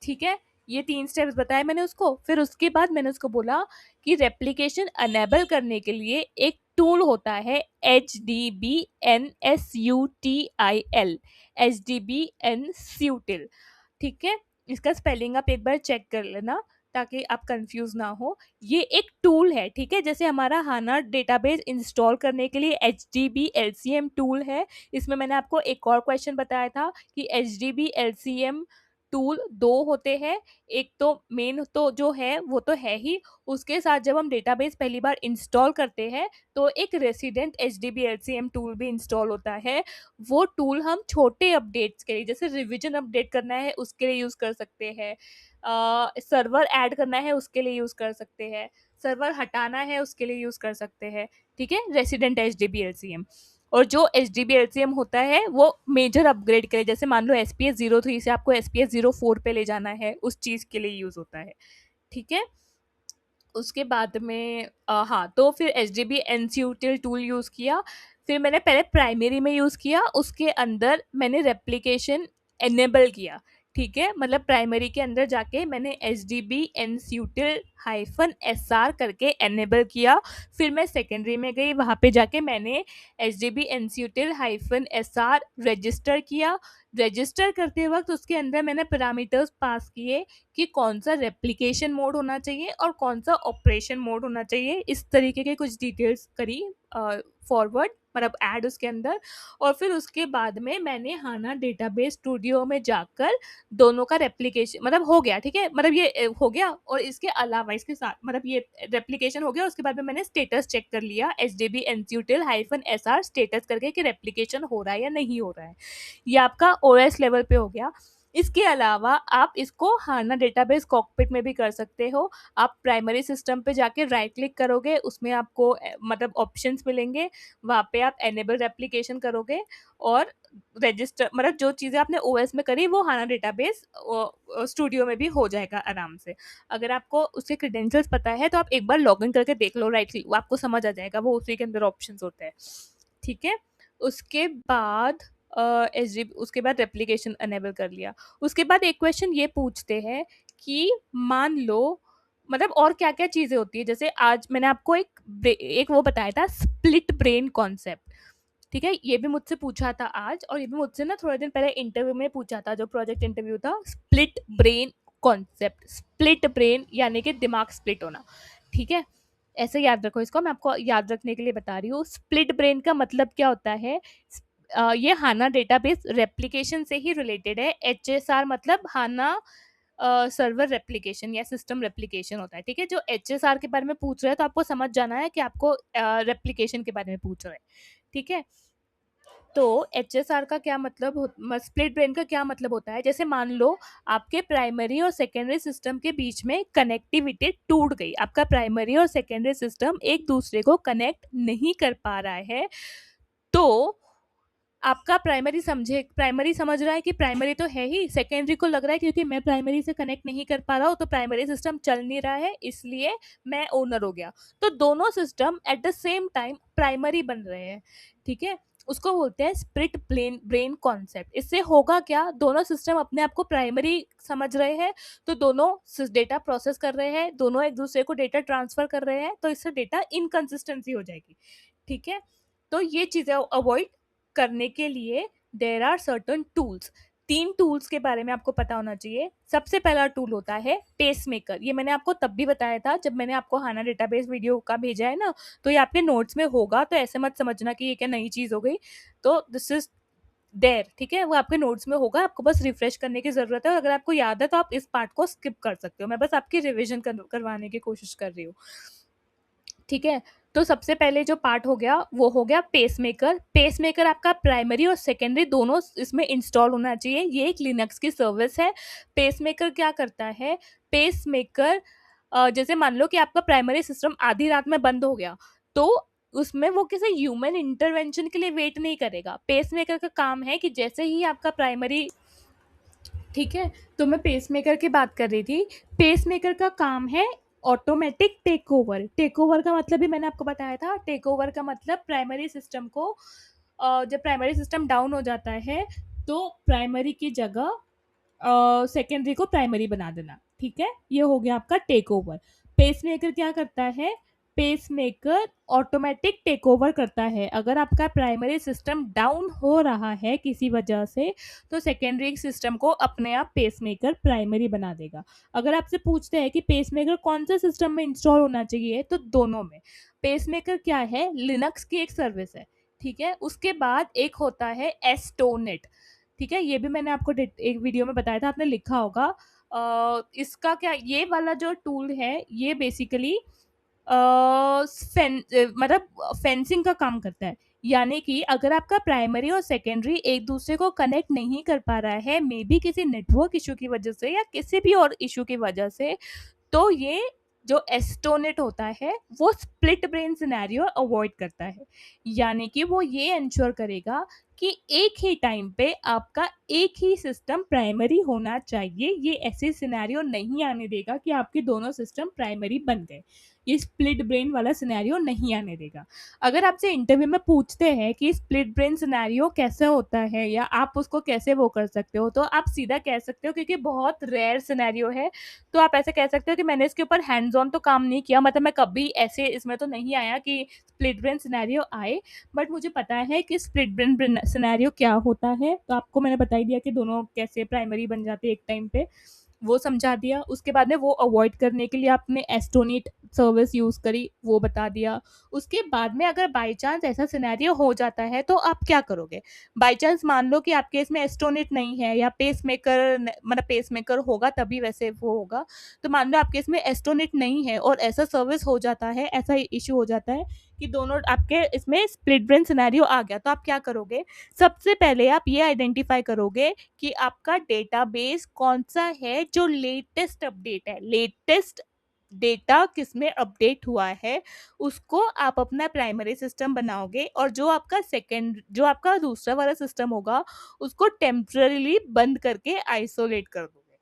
ठीक है, ये तीन स्टेप्स बताए मैंने उसको। फिर उसके बाद मैंने उसको बोला कि रेप्लिकेशन अनेबल करने के लिए एक टूल होता है HDBNSUTIL, HDBNSUTIL। ठीक है, इसका स्पेलिंग आप एक बार चेक कर लेना ताकि आप कंफ्यूज ना हो। ये एक टूल है, ठीक है, जैसे हमारा हाना डेटाबेस इंस्टॉल करने के लिए HDB LCM टूल है। इसमें मैंने आपको एक और क्वेश्चन बताया था कि HDB LCM टूल दो होते हैं। एक तो मेन तो जो है वो तो है ही, उसके साथ जब हम डेटाबेस पहली बार इंस्टॉल करते हैं तो एक रेसिडेंट HDB LCM टूल भी इंस्टॉल होता है। वो टूल हम छोटे अपडेट्स के लिए, जैसे रिवीजन अपडेट करना है उसके लिए यूज कर सकते हैं, सर्वर ऐड करना है उसके लिए यूज कर सकते हैं, सर्वर हटाना है उसके लिए यूज कर सकते हैं। ठीक है, रेसिडेंट HDB LCM। और जो HDB LCM होता है वो मेजर अपग्रेड के लिए, जैसे मान लो SPS 03 से आपको SPS 04 पे ले जाना है, उस चीज के लिए यूज होता है। ठीक है, उसके बाद में हाँ, तो फिर HDB NCUTIL टूल यूज़ किया। फिर मैंने पहले प्राइमरी में यूज़ किया, उसके अंदर मैंने रेप्लिकेशन एनेबल किया। ठीक है, मतलब प्राइमरी के अंदर जाके मैंने HDB NCUTIL-SR करके एनेबल किया। फिर मैं सेकेंडरी में गई, वहाँ पे जाके मैंने HDB NCUTIL-SR रजिस्टर किया। रजिस्टर करते वक्त उसके अंदर मैंने पैरामीटर्स पास किए कि कौन सा रेप्लिकेशन मोड होना चाहिए और कौन सा ऑपरेशन मोड होना चाहिए, इस तरीके के कुछ डिटेल्स करी फॉरवर्ड, मतलब ऐड उसके अंदर। और फिर उसके बाद में मैंने हाना डेटाबेस स्टूडियो में जाकर दोनों का रेप्लिकेशन मतलब हो गया। ठीक है, मतलब ये हो गया। और इसके अलावा इसके साथ मतलब ये रेप्लिकेशन हो गया, उसके बाद में मैंने स्टेटस चेक कर लिया HDB NCUTIL-SR स्टेटस करके कि रेप्लिकेशन हो रहा है या नहीं हो रहा है। ये आपका OS लेवल पे हो गया। इसके अलावा आप इसको हाना डेटाबेस कॉकपिट में भी कर सकते हो। आप प्राइमरी सिस्टम पे जाके राइट क्लिक करोगे, उसमें आपको मतलब ऑप्शंस मिलेंगे, वहाँ पे आप एनेबल रेप्लिकेशन करोगे और रजिस्टर मतलब जो चीज़ें आपने OS में करी वो हाना डेटाबेस स्टूडियो में भी हो जाएगा आराम से। अगर आपको उसके क्रेडेंशियल्स पता है तो आप एक बार लॉग इन करके देख लो, राइट क्लिक, आपको समझ आ जाएगा, वो उसी के अंदर ऑप्शंस होते हैं। ठीक है, उसके बाद उसके बाद रेप्लिकेशन अनेबल कर लिया। उसके बाद एक क्वेश्चन ये पूछते हैं कि मान लो मतलब और क्या क्या चीजें होती है, जैसे आज मैंने आपको एक वो बताया था स्प्लिट ब्रेन कॉन्सेप्ट। ठीक है, ये भी मुझसे पूछा था आज, और ये भी मुझसे ना थोड़े दिन पहले इंटरव्यू में पूछा था, जो प्रोजेक्ट इंटरव्यू था। Split brain concept, split brain यानी कि दिमाग स्प्लिट होना। ठीक है, ऐसे याद रखो इसको, मैं आपको याद रखने के लिए बता रही हूँ। स्प्लिट ब्रेन का मतलब क्या होता है, ये हाना डेटाबेस रेप्लिकेशन से ही रिलेटेड है। एचएसआर मतलब हाना सर्वर रेप्लिकेशन या सिस्टम रेप्लिकेशन होता है, ठीक है। जो एचएसआर के बारे में पूछ रहे हैं तो आपको समझ जाना है कि आपको रेप्लिकेशन के बारे में पूछ रहे हैं, ठीक है। तो एचएसआर का क्या मतलब स्प्लिट ब्रेन का क्या मतलब होता है, जैसे मान लो आपके प्राइमरी और सेकेंडरी सिस्टम के बीच में कनेक्टिविटी टूट गई, आपका प्राइमरी और सेकेंडरी सिस्टम एक दूसरे को कनेक्ट नहीं कर पा रहा है, तो आपका प्राइमरी समझ रहा है कि प्राइमरी तो है ही, सेकेंडरी को लग रहा है क्योंकि मैं प्राइमरी से कनेक्ट नहीं कर पा रहा हूँ तो प्राइमरी सिस्टम चल नहीं रहा है, इसलिए मैं ओनर हो गया। तो दोनों system at the same time primary बन रहे हैं, ठीक है। उसको बोलते हैं स्प्लिट ब्रेन कॉन्सेप्ट। इससे होगा क्या, दोनों सिस्टम अपने आप को प्राइमरी समझ रहे हैं, तो दोनों डेटा प्रोसेस कर रहे हैं, दोनों एक दूसरे को डेटा ट्रांसफर कर रहे हैं, तो इससे डेटा इनकंसिस्टेंसी हो जाएगी, ठीक है। तो ये चीजें अवॉइड करने के लिए there are certain tools. 3 tools के बारे में आपको पता होना चाहिए। सबसे पहला टूल होता है पेसमेकर। ये मैंने आपको तब भी बताया था जब मैंने आपको हाना डेटाबेस वीडियो का भेजा है ना, तो ये आपके नोट्स में होगा, तो ऐसे मत समझना कि ये क्या नई चीज हो गई। तो दिस इज देयर, ठीक है, वो आपके नोट्स में होगा, आपको बस रिफ्रेश करने की जरूरत है, और अगर आपको याद है तो आप इस पार्ट को स्किप कर सकते हो, मैं बस आपकी रिविजन करवाने की कोशिश कर रही हूँ, ठीक है। तो सबसे पहले जो पार्ट हो गया वो हो गया पेसमेकर। पेसमेकर आपका प्राइमरी और सेकेंडरी दोनों इसमें इंस्टॉल होना चाहिए। ये एक लिनक्स की सर्विस है। पेसमेकर क्या करता है, पेसमेकर जैसे मान लो कि आपका प्राइमरी सिस्टम आधी रात में बंद हो गया, तो उसमें वो किसी ह्यूमन इंटरवेंशन के लिए वेट नहीं करेगा। पेसमेकर का काम है कि जैसे ही आपका प्राइमरी, ठीक है, तो मैं पेसमेकर की बात कर रही थी। पेसमेकर का काम है automatic take over. Take over का मतलब भी मैंने आपको बताया था। टेक ओवर का मतलब प्राइमरी सिस्टम को जब प्राइमरी सिस्टम डाउन हो जाता है तो प्राइमरी की जगह सेकेंडरी को प्राइमरी बना देना, ठीक है। ये हो गया आपका टेक ओवर। पेसमेकर क्या करता है, पेसमेकर ऑटोमेटिक टेक ओवर करता है। अगर आपका प्राइमरी सिस्टम डाउन हो रहा है किसी वजह से, तो सेकेंडरी सिस्टम को अपने आप पेसमेकर प्राइमरी बना देगा। अगर आपसे पूछते हैं कि पेसमेकर कौन से सिस्टम में इंस्टॉल होना चाहिए, तो दोनों में। पेसमेकर क्या है, लिनक्स की एक सर्विस है, ठीक है। उसके बाद एक होता है एस्टोनेट, ठीक है, ये भी मैंने आपको एक वीडियो में बताया था, आपने लिखा होगा। इसका क्या, ये वाला जो टूल है ये बेसिकली मतलब फेंसिंग का काम करता है। यानी कि अगर आपका प्राइमरी और सेकेंडरी एक दूसरे को कनेक्ट नहीं कर पा रहा है, मे बी किसी नेटवर्क इशू की वजह से या किसी भी और इशू की वजह से, तो ये जो एस्टोनेट होता है वो स्प्लिट ब्रेन सिनेरियो अवॉइड करता है। यानी कि वो ये इंश्योर करेगा कि एक ही टाइम पे आपका एक ही सिस्टम प्राइमरी होना चाहिए। ये ऐसे सिनेरियो नहीं आने देगा कि आपके दोनों सिस्टम प्राइमरी बन गए। ये स्प्लिट ब्रेन वाला सिनेरियो नहीं आने देगा। अगर आपसे इंटरव्यू में पूछते हैं कि स्प्लिट ब्रेन सिनेरियो कैसे होता है या आप उसको कैसे वो कर सकते हो, तो आप सीधा कह सकते हो, क्योंकि बहुत रेयर सिनेरियो है, तो आप ऐसे कह सकते हो कि मैंने इसके ऊपर हैंड्स ऑन तो काम नहीं किया, मतलब मैं कभी ऐसे इसमें तो नहीं आया कि स्प्लिट ब्रेन सिनेरियो आए, बट मुझे पता है कि स्प्लिट ब्रेन सिनेरियो क्या होता है। तो आपको मैंने बता ही दिया कि दोनों कैसे प्राइमरी बन जाते हैं एक टाइम पे, वो समझा दिया। उसके बाद में वो अवॉइड करने के लिए आपने एस्टोनेट सर्विस यूज़ करी, वो बता दिया। उसके बाद में अगर बाई चांस ऐसा सिनेरियो हो जाता है तो आप क्या करोगे। बाई चांस मान लो कि आपके इसमें एस्टोनेट नहीं है या पेसमेकर, मतलब पेसमेकर होगा तभी वैसे वो होगा, तो मान लो आपके इसमें एस्टोनेट नहीं है और ऐसा सर्विस हो जाता है, ऐसा इशू हो जाता है कि दोनों आपके इसमें स्प्लिट ब्रेन सिनेरियो आ गया, तो आप क्या करोगे। सबसे पहले आप ये आइडेंटिफाई करोगे कि आपका डेटाबेस कौन सा है जो लेटेस्ट अपडेट है, लेटेस्ट डेटा किसमें अपडेट हुआ है, उसको आप अपना प्राइमरी सिस्टम बनाओगे, और जो आपका दूसरा वाला सिस्टम होगा उसको टेम्पररीली बंद करके आइसोलेट कर दोगे,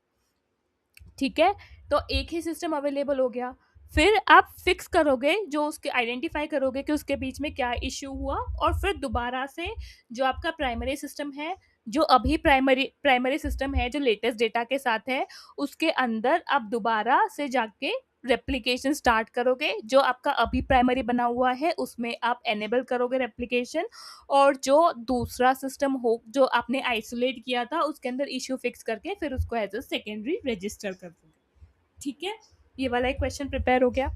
ठीक है। तो एक ही सिस्टम अवेलेबल हो गया। फिर आप फिक्स करोगे, जो उसके आइडेंटिफाई करोगे कि उसके बीच में क्या इश्यू हुआ, और फिर दोबारा से जो आपका प्राइमरी सिस्टम है, जो अभी प्राइमरी सिस्टम है जो लेटेस्ट डेटा के साथ है, उसके अंदर आप दोबारा से जाके रेप्लिकेशन स्टार्ट करोगे। जो आपका अभी प्राइमरी बना हुआ है उसमें आप एनेबल करोगे रेप्लिकेशन, और जो दूसरा सिस्टम हो जो आपने आइसोलेट किया था उसके अंदर इश्यू फिक्स करके फिर उसको एज अ सेकेंडरी रजिस्टर कर दोगे, ठीक है। ये वाला एक क्वेश्चन प्रिपेयर हो गया।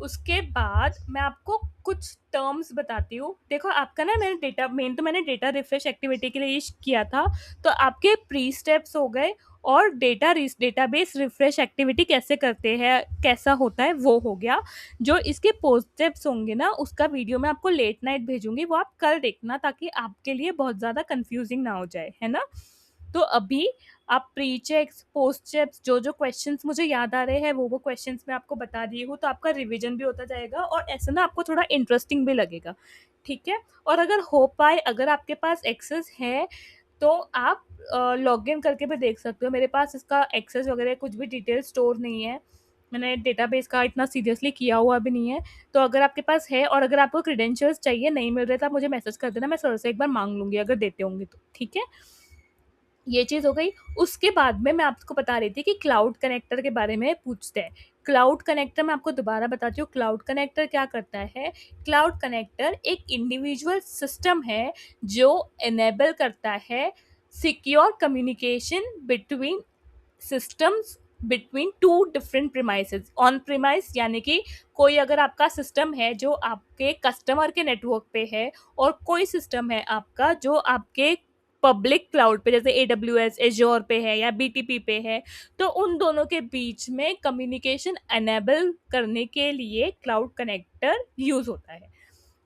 उसके बाद मैं आपको कुछ टर्म्स बताती हूँ। देखो आपका ना मैंने डेटा रिफ्रेश एक्टिविटी के लिए किया था, तो आपके प्री स्टेप्स हो गए और डेटाबेस रिफ्रेश एक्टिविटी कैसे करते हैं, कैसा होता है, वो हो गया। जो इसके पोस्ट स्टेप्स होंगे ना, उसका वीडियो मैं आपको लेट नाइट भेजूंगी, वो आप कल देखना, ताकि आपके लिए बहुत ज़्यादा कंफ्यूजिंग ना हो जाए, है ना। तो अभी आप प्री चेक्स, पोस्ट चेक्स, जो जो क्वेश्चंस मुझे याद आ रहे हैं वो क्वेश्चंस मैं आपको बता दी हूँ, तो आपका रिवीजन भी होता जाएगा और ऐसा ना आपको थोड़ा इंटरेस्टिंग भी लगेगा, ठीक है। और अगर हो पाए, अगर आपके पास एक्सेस है, तो आप लॉग इन करके भी देख सकते हो। मेरे पास इसका एक्सेस वगैरह कुछ भी डिटेल स्टोर नहीं है, मैंने डेटाबेस का इतना सीरियसली किया हुआ भी नहीं है। तो अगर आपके पास है और अगर आपको क्रेडेंशियल्स चाहिए, नहीं मिल रहे, तो आप मुझे मैसेज कर देना, मैं सर से एक बार मांग लूँगी अगर देते होंगे तो, ठीक है। ये चीज़ हो गई। उसके बाद में मैं आपको बता रही थी कि क्लाउड कनेक्टर के बारे में पूछते हैं। क्लाउड कनेक्टर मैं आपको दोबारा बताती हूँ, क्लाउड कनेक्टर क्या करता है। क्लाउड कनेक्टर एक इंडिविजुअल सिस्टम है जो एनेबल करता है secure communication between systems, between two different premises. On premise यानी कि कोई अगर आपका सिस्टम है जो आपके कस्टमर के नेटवर्क पे है, और कोई सिस्टम है आपका जो आपके पब्लिक क्लाउड पे, जैसे AWS एज्योर पे है या BTP पे है, तो उन दोनों के बीच में कम्युनिकेशन एनेबल करने के लिए क्लाउड कनेक्टर यूज होता है।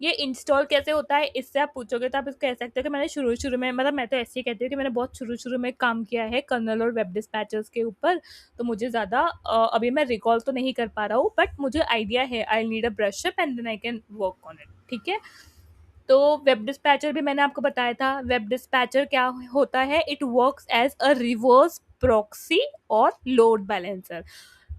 ये इंस्टॉल कैसे होता है, इससे आप पूछोगे तो आप इसको कह सकते हो कि मैंने शुरू शुरू में, मतलब मैं तो ऐसे ही कहती हूँ कि मैंने बहुत शुरू शुरू में काम किया है कर्नल और वेब डिस्पैचर्स के ऊपर, तो मुझे ज़्यादा अभी मैं रिकॉल तो नहीं कर पा रहा हूँ, बट मुझे आइडिया है। I need a brush up and then I can work on it, ठीक है। तो वेब डिस्पैचर भी मैंने आपको बताया था। वेब डिस्पैचर क्या होता है, it works as a reverse proxy और लोड बैलेंसर।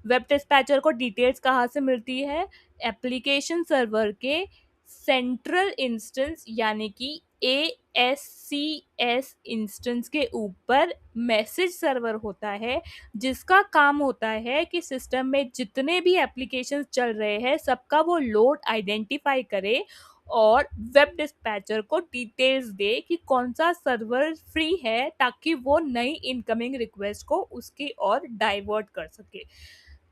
वेब डिस्पैचर को डिटेल्स कहाँ से मिलती है, एप्लीकेशन सर्वर के सेंट्रल इंस्टेंस यानी कि ASCS इंस्टेंस के ऊपर मैसेज सर्वर होता है, जिसका काम होता है कि सिस्टम में जितने भी एप्लीकेशन चल रहे हैं सबका वो लोड आइडेंटिफाई करे और वेब डिस्पैचर को डिटेल्स दे कि कौन सा सर्वर फ्री है, ताकि वो नई इनकमिंग रिक्वेस्ट को उसकी ओर डाइवर्ट कर सके,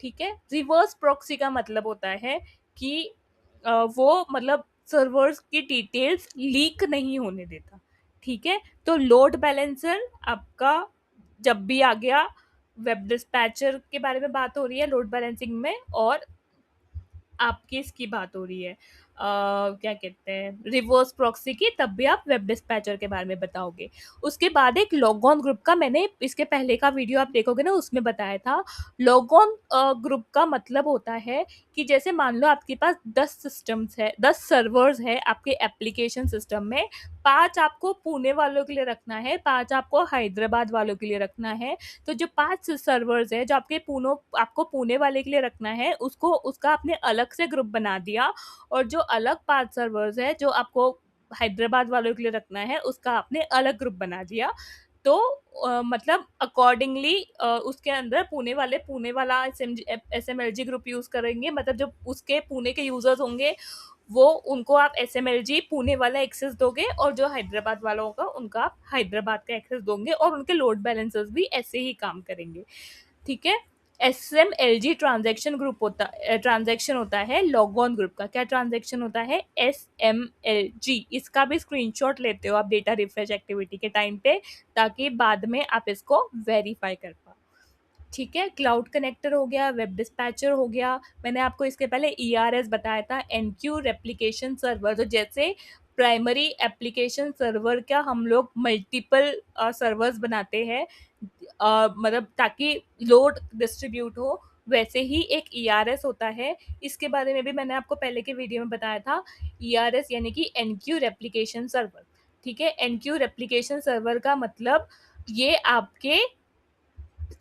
ठीक है। रिवर्स प्रॉक्सी का मतलब होता है कि वो मतलब सर्वर्स की डिटेल्स लीक नहीं होने देता, ठीक है। तो लोड बैलेंसर आपका जब भी आ गया, वेब डिस्पैचर के बारे में बात हो रही है लोड बैलेंसिंग में, और आपकी इसकी बात हो रही है क्या कहते हैं, रिवर्स प्रॉक्सी की, तब भी आप वेब डिस्पैचर के बारे में बताओगे। उसके बाद एक लॉग ऑन ग्रुप का, मैंने इसके पहले का वीडियो आप देखोगे ना, उसमें बताया था। लॉग ऑन ग्रुप का मतलब होता है कि जैसे मान लो आपके पास 10 सिस्टम्स है, 10 सर्वर्स है आपके एप्लीकेशन सिस्टम में, 5 आपको पुणे वालों के लिए रखना है, 5 आपको हैदराबाद वालों के लिए रखना है। तो जो 5 सर्वर्स है जो आपको पुणे वाले के लिए रखना है, उसको उसका आपने अलग से ग्रुप बना दिया, और जो अलग 5 सर्वर्स है जो आपको हैदराबाद वालों के लिए रखना है, उसका आपने अलग ग्रुप बना दिया। तो मतलब अकॉर्डिंगली उसके अंदर पुणे वाला SMLG ग्रुप यूज करेंगे, मतलब जो उसके पुणे के यूजर्स होंगे वो, उनको आप SMLG पुणे वाला एक्सेस दोगे, और जो हैदराबाद वाला होगा उनका आप हैदराबाद का एक्सेस दोगे, और उनके लोड बैलेंसर्स भी ऐसे ही काम करेंगे, ठीक है। SMLG ट्रांजेक्शन होता है लॉग ऑन ग्रुप का। क्या ट्रांजेक्शन होता है, SMLG, इसका भी स्क्रीनशॉट लेते हो आप डेटा रिफ्रेश एक्टिविटी के टाइम पे, ताकि बाद में आप इसको वेरीफाई कर पाओ, ठीक है। क्लाउड कनेक्टर हो गया, वेब डिस्पैचर हो गया। मैंने आपको इसके पहले ERS बताया था, एनक्यू रेप्लिकेशन सर्वर। तो जैसे प्राइमरी एप्लीकेशन सर्वर का हम लोग मल्टीपल सर्वर्स बनाते हैं, मतलब ताकि लोड डिस्ट्रीब्यूट हो, वैसे ही एक ERS होता है। इसके बारे में भी मैंने आपको पहले के वीडियो में बताया था। ERS यानी कि एनक्यू रेप्लिकेशन सर्वर, ठीक है। एनक्यू रेप्लिकेशन सर्वर का मतलब ये आपके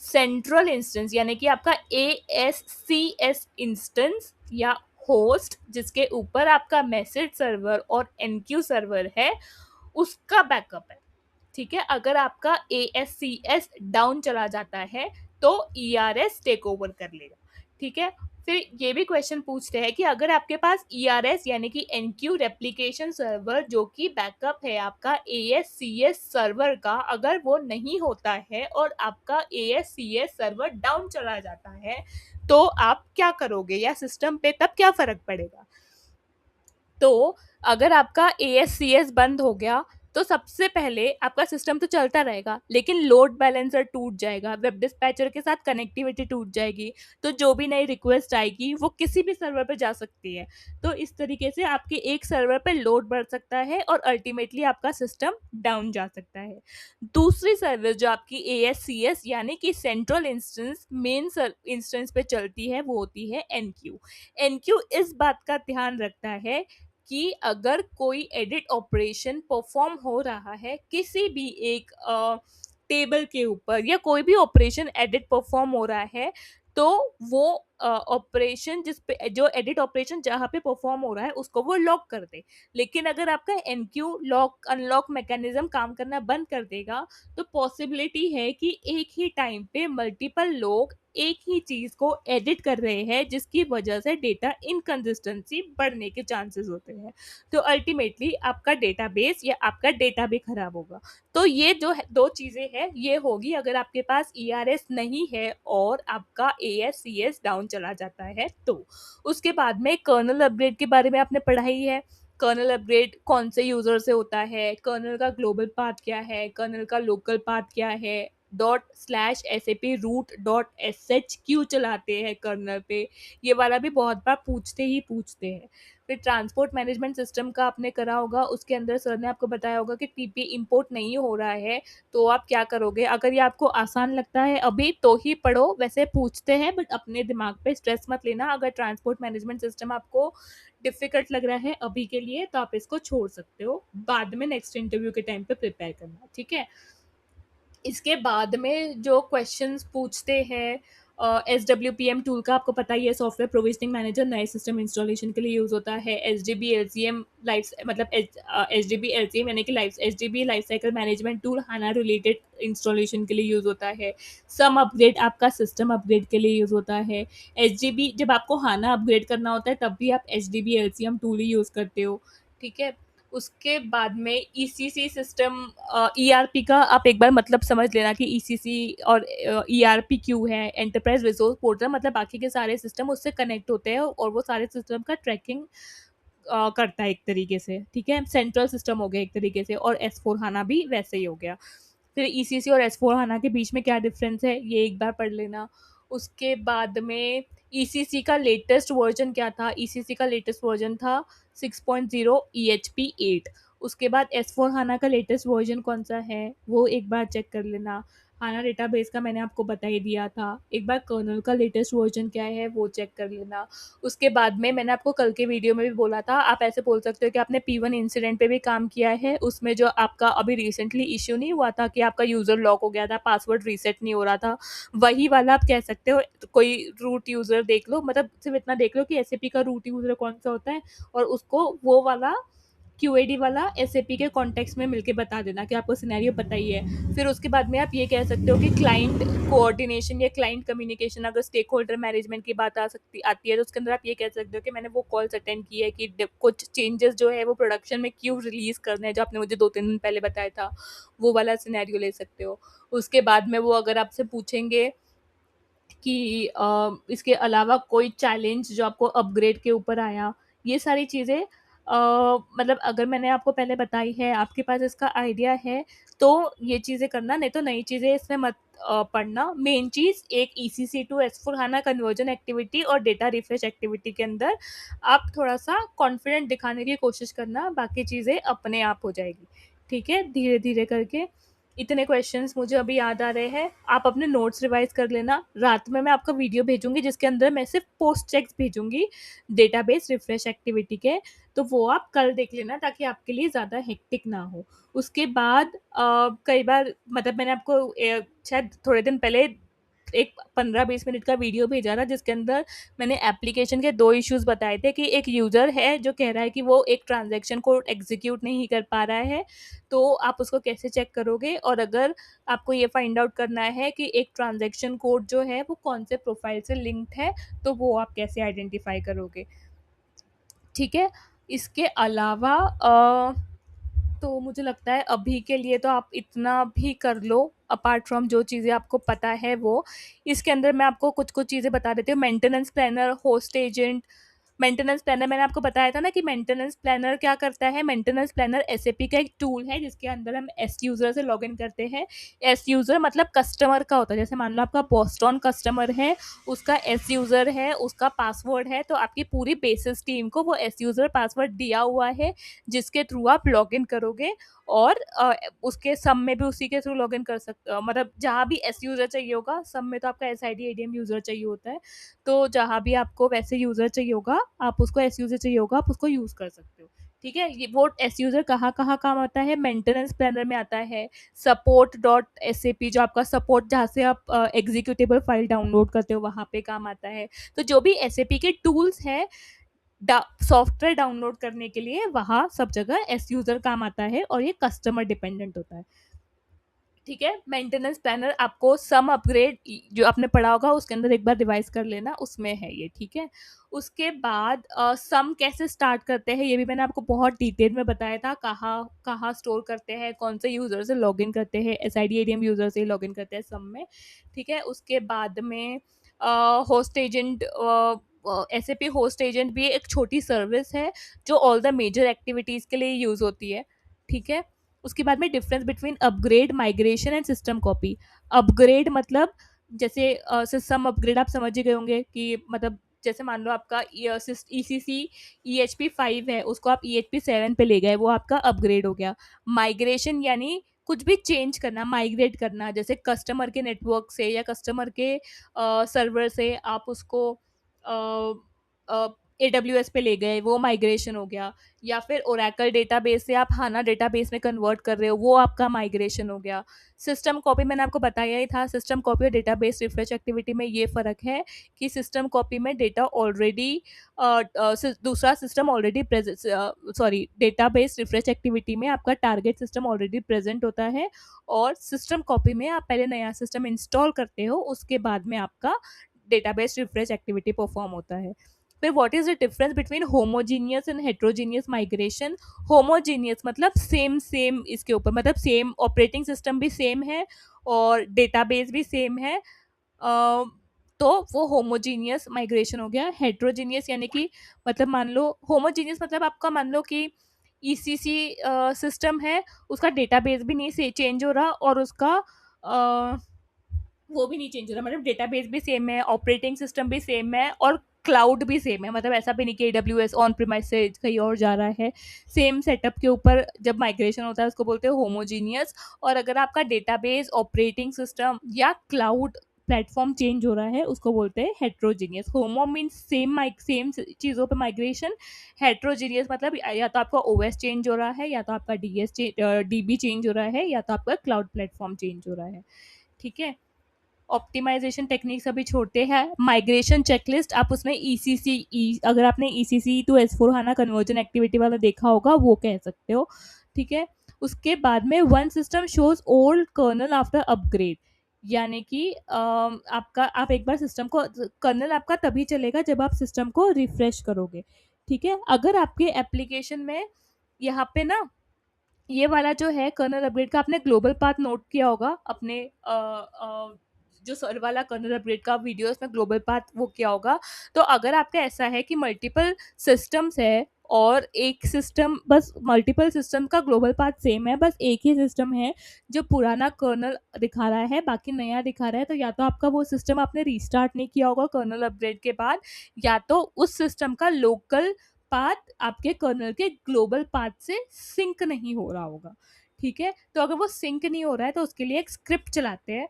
सेंट्रल इंस्टेंस यानी कि आपका ASCS इंस्टेंस या होस्ट, जिसके ऊपर आपका मैसेज सर्वर और एनक्यू सर्वर है, उसका बैकअप है, ठीक है। अगर आपका ASCS डाउन चला जाता है तो ERS टेक ओवर कर लेगा, ठीक है। फिर ये भी क्वेश्चन पूछते हैं कि अगर आपके पास ERS यानी कि एनक्यू रेप्लिकेशन सर्वर जो कि बैकअप है आपका ASCS सर्वर का, अगर वो नहीं होता है और आपका ASCS सर्वर डाउन चला जाता है तो आप क्या करोगे, या सिस्टम पे तब क्या फर्क पड़ेगा। तो अगर आपका ASCS बंद हो गया तो सबसे पहले आपका सिस्टम तो चलता रहेगा लेकिन लोड बैलेंसर टूट जाएगा, वेब डिस्पैचर के साथ कनेक्टिविटी टूट जाएगी, तो जो भी नई रिक्वेस्ट आएगी वो किसी भी सर्वर पे जा सकती है। तो इस तरीके से आपके एक सर्वर पे लोड बढ़ सकता है और अल्टीमेटली आपका सिस्टम डाउन जा सकता है। दूसरी सर्विस जो आपकी ASCS यानी कि सेंट्रल इंस्टेंस मेन इंस्टेंस पे चलती है वो होती है NQ। NQ इस बात का ध्यान रखता है कि अगर कोई एडिट ऑपरेशन परफॉर्म हो रहा है किसी भी एक टेबल के ऊपर, या कोई भी ऑपरेशन एडिट परफॉर्म हो रहा है, तो वो ऑपरेशन जिस पे जो एडिट ऑपरेशन जहाँ पे परफॉर्म हो रहा है उसको वो लॉक कर दे। लेकिन अगर आपका एनक्यू लॉक अनलॉक मैकेनिज्म काम करना बंद कर देगा तो पॉसिबिलिटी है कि एक ही टाइम पे मल्टीपल लोग एक ही चीज को एडिट कर रहे हैं जिसकी वजह से डेटा इनकंसिस्टेंसी बढ़ने के चांसेस होते हैं। तो अल्टीमेटली आपका डेटाबेस या आपका डेटा भी खराब होगा। तो ये जो दो चीजें हैं ये होगी अगर आपके पास ERS नहीं है और आपका ASCS डाउन चला जाता है तो। उसके बाद में कर्नल अपग्रेड के बारे में आपने पढ़ा ही है। कर्नल अपग्रेड कौन से यूजर से होता है, कर्नल का ग्लोबल पाथ क्या है, कर्नल का लोकल पाथ क्या है, ./sap root.sh क्यों चलाते हैं कर्नल पे, ये वाला भी बहुत बार पूछते ही पूछते हैं। फिर ट्रांसपोर्ट मैनेजमेंट सिस्टम का आपने करा होगा, उसके अंदर सर ने आपको बताया होगा कि TP इंपोर्ट नहीं हो रहा है तो आप क्या करोगे। अगर ये आपको आसान लगता है अभी तो ही पढ़ो, वैसे पूछते हैं बट अपने दिमाग पे स्ट्रेस मत लेना। अगर ट्रांसपोर्ट मैनेजमेंट सिस्टम आपको डिफिकल्ट लग रहा है अभी के लिए तो आप इसको छोड़ सकते हो, बाद में नेक्स्ट इंटरव्यू के टाइम पे प्रिपेयर करना, ठीक है। इसके बाद में जो क्वेश्चंस पूछते हैं, SWPM टूल का आपको पता ही है, सॉफ्टवेयर प्रोविजनिंग मैनेजर नए सिस्टम इंस्टॉलेशन के लिए यूज़ होता है। SDB LCM लाइफ मतलब SDB LCM यानी कि life SDB life cycle management tool HANA related installation के लिए यूज़ होता है। सम अपग्रेड आपका सिस्टम अपग्रेड के लिए यूज़ होता है। HDB जब आपको हाना अपग्रेड करना होता है तब भी आप HDB LCM टूल ही यूज़ करते हो, ठीक है। उसके बाद में ECC सिस्टम, ERP का आप एक बार मतलब समझ लेना कि ECC और ERP क्यों है। एंटरप्राइज रिसोर्स पोर्टल मतलब बाकी के सारे सिस्टम उससे कनेक्ट होते हैं और वो सारे सिस्टम का ट्रैकिंग करता है एक तरीके से, ठीक है। सेंट्रल सिस्टम हो गया एक तरीके से, और S4 हाना भी वैसे ही हो गया। फिर ECC और S4 हाना के बीच में क्या डिफरेंस है ये एक बार पढ़ लेना। उसके बाद में ECC का लेटेस्ट वर्जन क्या था, ECC का लेटेस्ट वर्जन था 6.0 EHP 8। उसके बाद S4 हाना का लेटेस्ट वर्जन कौन सा है वो एक बार चेक कर लेना। हाना डेटाबेस का मैंने आपको बता ही दिया था। एक बार कर्नल का लेटेस्ट वर्जन क्या है वो चेक कर लेना। उसके बाद में मैंने आपको कल के वीडियो में भी बोला था, आप ऐसे बोल सकते हो कि आपने P1 इंसिडेंट पे भी काम किया है, उसमें जो आपका अभी रिसेंटली इश्यू नहीं हुआ था कि आपका यूज़र लॉक हो गया था, पासवर्ड रीसेट नहीं हो रहा था, वही वाला आप कह सकते हो। कोई रूट यूज़र देख लो, मतलब सिर्फ इतना देख लो कि SAP का रूट यूज़र कौन सा होता है और उसको वो वाला QAD वाला SAP के कॉन्टेक्स्ट में मिलके बता देना कि आपको सिनेरियो पता ही है। फिर उसके बाद में आप ये कह सकते हो कि क्लाइंट कोऑर्डिनेशन या क्लाइंट कम्युनिकेशन, अगर स्टेक होल्डर मैनेजमेंट की बात आती है तो उसके अंदर आप ये कह सकते हो कि मैंने वो कॉल्स अटेंड की है कि कुछ चेंजेस जो है वो प्रोडक्शन में क्यों रिलीज करने हैं, जो आपने मुझे 2-3 दिन पहले बताया था, वो वाला सिनेरियो ले सकते हो। उसके बाद में वो अगर आपसे पूछेंगे कि इसके अलावा कोई चैलेंज जो आपको अपग्रेड के ऊपर आया, ये सारी चीज़ें मतलब अगर मैंने आपको पहले बताई है, आपके पास इसका आइडिया है, तो ये चीज़ें करना, नहीं तो नई चीज़ें इसमें मत पढ़ना। मेन चीज़ एक ECC to S4 HANA conversion activity और डेटा रिफ्रेश एक्टिविटी के अंदर आप थोड़ा-सा कॉन्फिडेंट दिखाने की कोशिश करना, बाकी चीज़ें अपने आप हो जाएगी, ठीक है? धीरे-धीरे करके। इतने क्वेश्चंस मुझे अभी याद आ रहे हैं, आप अपने नोट्स रिवाइज कर लेना। रात में मैं आपको वीडियो भेजूंगी जिसके अंदर मैं सिर्फ पोस्ट चेक्स भेजूंगी डेटाबेस रिफ्रेश एक्टिविटी के, तो वो आप कल देख लेना ताकि आपके लिए ज़्यादा हेक्टिक ना हो। उसके बाद कई बार मतलब मैंने आपको शायद थोड़े दिन पहले एक 15-20 मिनट का वीडियो भेजा था जिसके अंदर मैंने एप्लीकेशन के 2 इश्यूज़ बताए थे कि एक यूज़र है जो कह रहा है कि वो एक ट्रांज़ैक्शन को एग्ज़ीक्यूट नहीं कर पा रहा है, तो आप उसको कैसे चेक करोगे? और अगर आपको ये फाइंड आउट करना है कि एक ट्रांज़ैक्शन कोड जो है वो कौन से प्रोफ़ाइल से लिंक्ड है, तो वो आप कैसे आइडेंटिफ़ाई करोगे? ठीक है? इसके अलावा तो मुझे लगता है अभी के लिए तो आप इतना भी कर लो, अपार्ट फ्रॉम जो चीज़ें आपको पता है वो। इसके अंदर मैं आपको कुछ-कुछ चीज़ें बता देती हूँ। Maintenance planner, host agent, maintenance planner मैंने आपको बताया था ना कि मेंटेनेंस प्लानर क्या करता है। मेंटेनेंस प्लानर एसएपी का एक टूल है जिसके अंदर हम एस यूज़र से लॉगिन करते हैं। एस यूज़र मतलब कस्टमर का होता है। जैसे मान लो आपका बोस्टन कस्टमर है, उसका एस यूज़र है, उसका पासवर्ड है, तो आपकी पूरी बेसिस टीम को वो एस यूज़र पासवर्ड दिया हुआ है जिसके थ्रू आप लॉगिन करोगे। और उसके सब में भी उसी के थ्रू लॉगिन कर सकते, मतलब जहाँ भी एस यूज़र चाहिए होगा, सब में तो आपका S I D ADM user चाहिए होता है, तो जहाँ भी आपको वैसे यूज़र चाहिए होगा, आप उसको एस यूज़र चाहिए होगा, आप उसको यूज़ कर सकते हो। ठीक है? ये वो एस यूज़र कहाँ-कहाँ काम आता है? मेंटेनेंस प्लानर में आता है, सपोर्ट डॉट एसएपी जो आपका सपोर्ट जहाँ से आप एग्जीक्यूटेबल फाइल डाउनलोड करते हो वहाँ पे काम आता है। तो जो भी एसएपी के टूल्स हैं सॉफ्टवेयर डाउनलोड करने के लिए, वहाँ सब जगह एस यूज़र काम आता है और ये कस्टमर डिपेंडेंट होता है। ठीक है? मेंटेनेंस प्लानर आपको सम अपग्रेड जो आपने पढ़ा होगा उसके अंदर एक बार रिवाइज कर लेना, उसमें है ये। ठीक है? उसके बाद सम कैसे स्टार्ट करते हैं ये भी मैंने आपको बहुत डिटेल में बताया था, कहाँ कहाँ स्टोर करते हैं, कौन से यूज़र से लॉगिन करते हैं, S I D ADM user से लॉगिन करते हैं सम में। ठीक है? उसके बाद में host agent, S A P host agent भी एक छोटी सर्विस है जो ऑल द मेजर एक्टिविटीज़ के लिए यूज़ होती है। ठीक है? उसके बाद में difference between upgrade, migration and system copy. Upgrade मतलब जैसे सिस्टम अपग्रेड आप समझ ही गए होंगे कि मतलब जैसे मान लो आपका ई सी सी ई एच पी 5 है, उसको आप ई एच पी 7 पे ले गए, वो आपका अपग्रेड हो गया। माइग्रेशन यानी कुछ भी चेंज करना, माइग्रेट करना, जैसे कस्टमर के नेटवर्क से या कस्टमर के सर्वर से आप उसको AWS पे ले गए, वो माइग्रेशन हो गया। या फिर ओरेकल डेटाबेस से आप हाना डेटाबेस में कन्वर्ट कर रहे हो, वो आपका माइग्रेशन हो गया। सिस्टम कॉपी मैंने आपको बताया ही था, सिस्टम कॉपी और डेटाबेस रिफ्रेश एक्टिविटी में ये फ़र्क है कि सिस्टम कॉपी में डेटा ऑलरेडी दूसरा system already present, sorry, database refresh activity में आपका टारगेट सिस्टम ऑलरेडी प्रेजेंट होता है और सिस्टम कॉपी में आप पहले नया सिस्टम इंस्टॉल करते हो, उसके बाद में आपका डेटाबेस रिफ्रेश एक्टिविटी परफॉर्म होता है। फिर what is the difference between homogeneous and heterogeneous migration. Homogeneous मतलब सेम सेम, इसके ऊपर मतलब सेम ऑपरेटिंग सिस्टम भी सेम है और डेटाबेस भी सेम है, तो वो होमोजीनियस माइग्रेशन हो गया। हेट्रोजीनियस यानी कि मतलब मान लो, होमोजीनियस मतलब आपका मान लो कि ईसीसी सिस्टम है, उसका डेटाबेस भी नहीं से चेंज हो रहा और उसका वो भी नहीं चेंज हो रहा, मतलब डेटाबेस भी सेम है, ऑपरेटिंग सिस्टम भी सेम है और क्लाउड भी सेम है। मतलब ऐसा भी नहीं कि AWS ऑन प्रीमाइस से कहीं और जा रहा है, सेम सेटअप के ऊपर जब माइग्रेशन होता है उसको बोलते हैं होमोजीनियस। और अगर आपका डेटाबेस, ऑपरेटिंग सिस्टम या क्लाउड प्लेटफॉर्म चेंज हो रहा है उसको बोलते हैं हेट्रोजीनियस। होमो मीन्स सेम चीज़ों पे माइग्रेशन। हेट्रोजीनियस मतलब या तो आपका ओएस चेंज हो रहा है, या तो आपका डीबी चेंज हो रहा है, या तो आपका क्लाउड प्लेटफॉर्म चेंज हो रहा है। ठीक है? ऑप्टिमाइजेशन टेक्निक्स अभी छोड़ते हैं। माइग्रेशन चेकलिस्ट, आप उसमें ईसीसी, अगर आपने ECC to S/4HANA conversion activity वाला देखा होगा वो कह सकते हो। ठीक है? उसके बाद में one system shows old kernel after upgrade, यानी कि आपका आप एक बार सिस्टम को, कर्नल आपका तभी चलेगा जब आप सिस्टम को रिफ्रेश करोगे। ठीक है? अगर आपके एप्लीकेशन में यहाँ पे ना ये वाला जो है कर्नल अपग्रेड का, आपने ग्लोबल पाथ नोट किया होगा अपने जो सर वाला कर्नल अपग्रेड का वीडियो, उसमें ग्लोबल पाथ वो किया होगा। तो अगर आपका ऐसा है कि मल्टीपल सिस्टम्स है और एक सिस्टम, बस मल्टीपल सिस्टम का ग्लोबल पाथ सेम है, बस एक ही सिस्टम है जो पुराना कर्नल दिखा रहा है बाकी नया दिखा रहा है, तो या तो आपका वो सिस्टम आपने रीस्टार्ट नहीं किया होगा कर्नल अपग्रेड के बाद, या तो उस सिस्टम का लोकल पाथ आपके कर्नल के ग्लोबल पाथ से सिंक नहीं हो रहा होगा। ठीक है? तो अगर वो सिंक नहीं हो रहा है तो उसके लिए एक स्क्रिप्ट चलाते हैं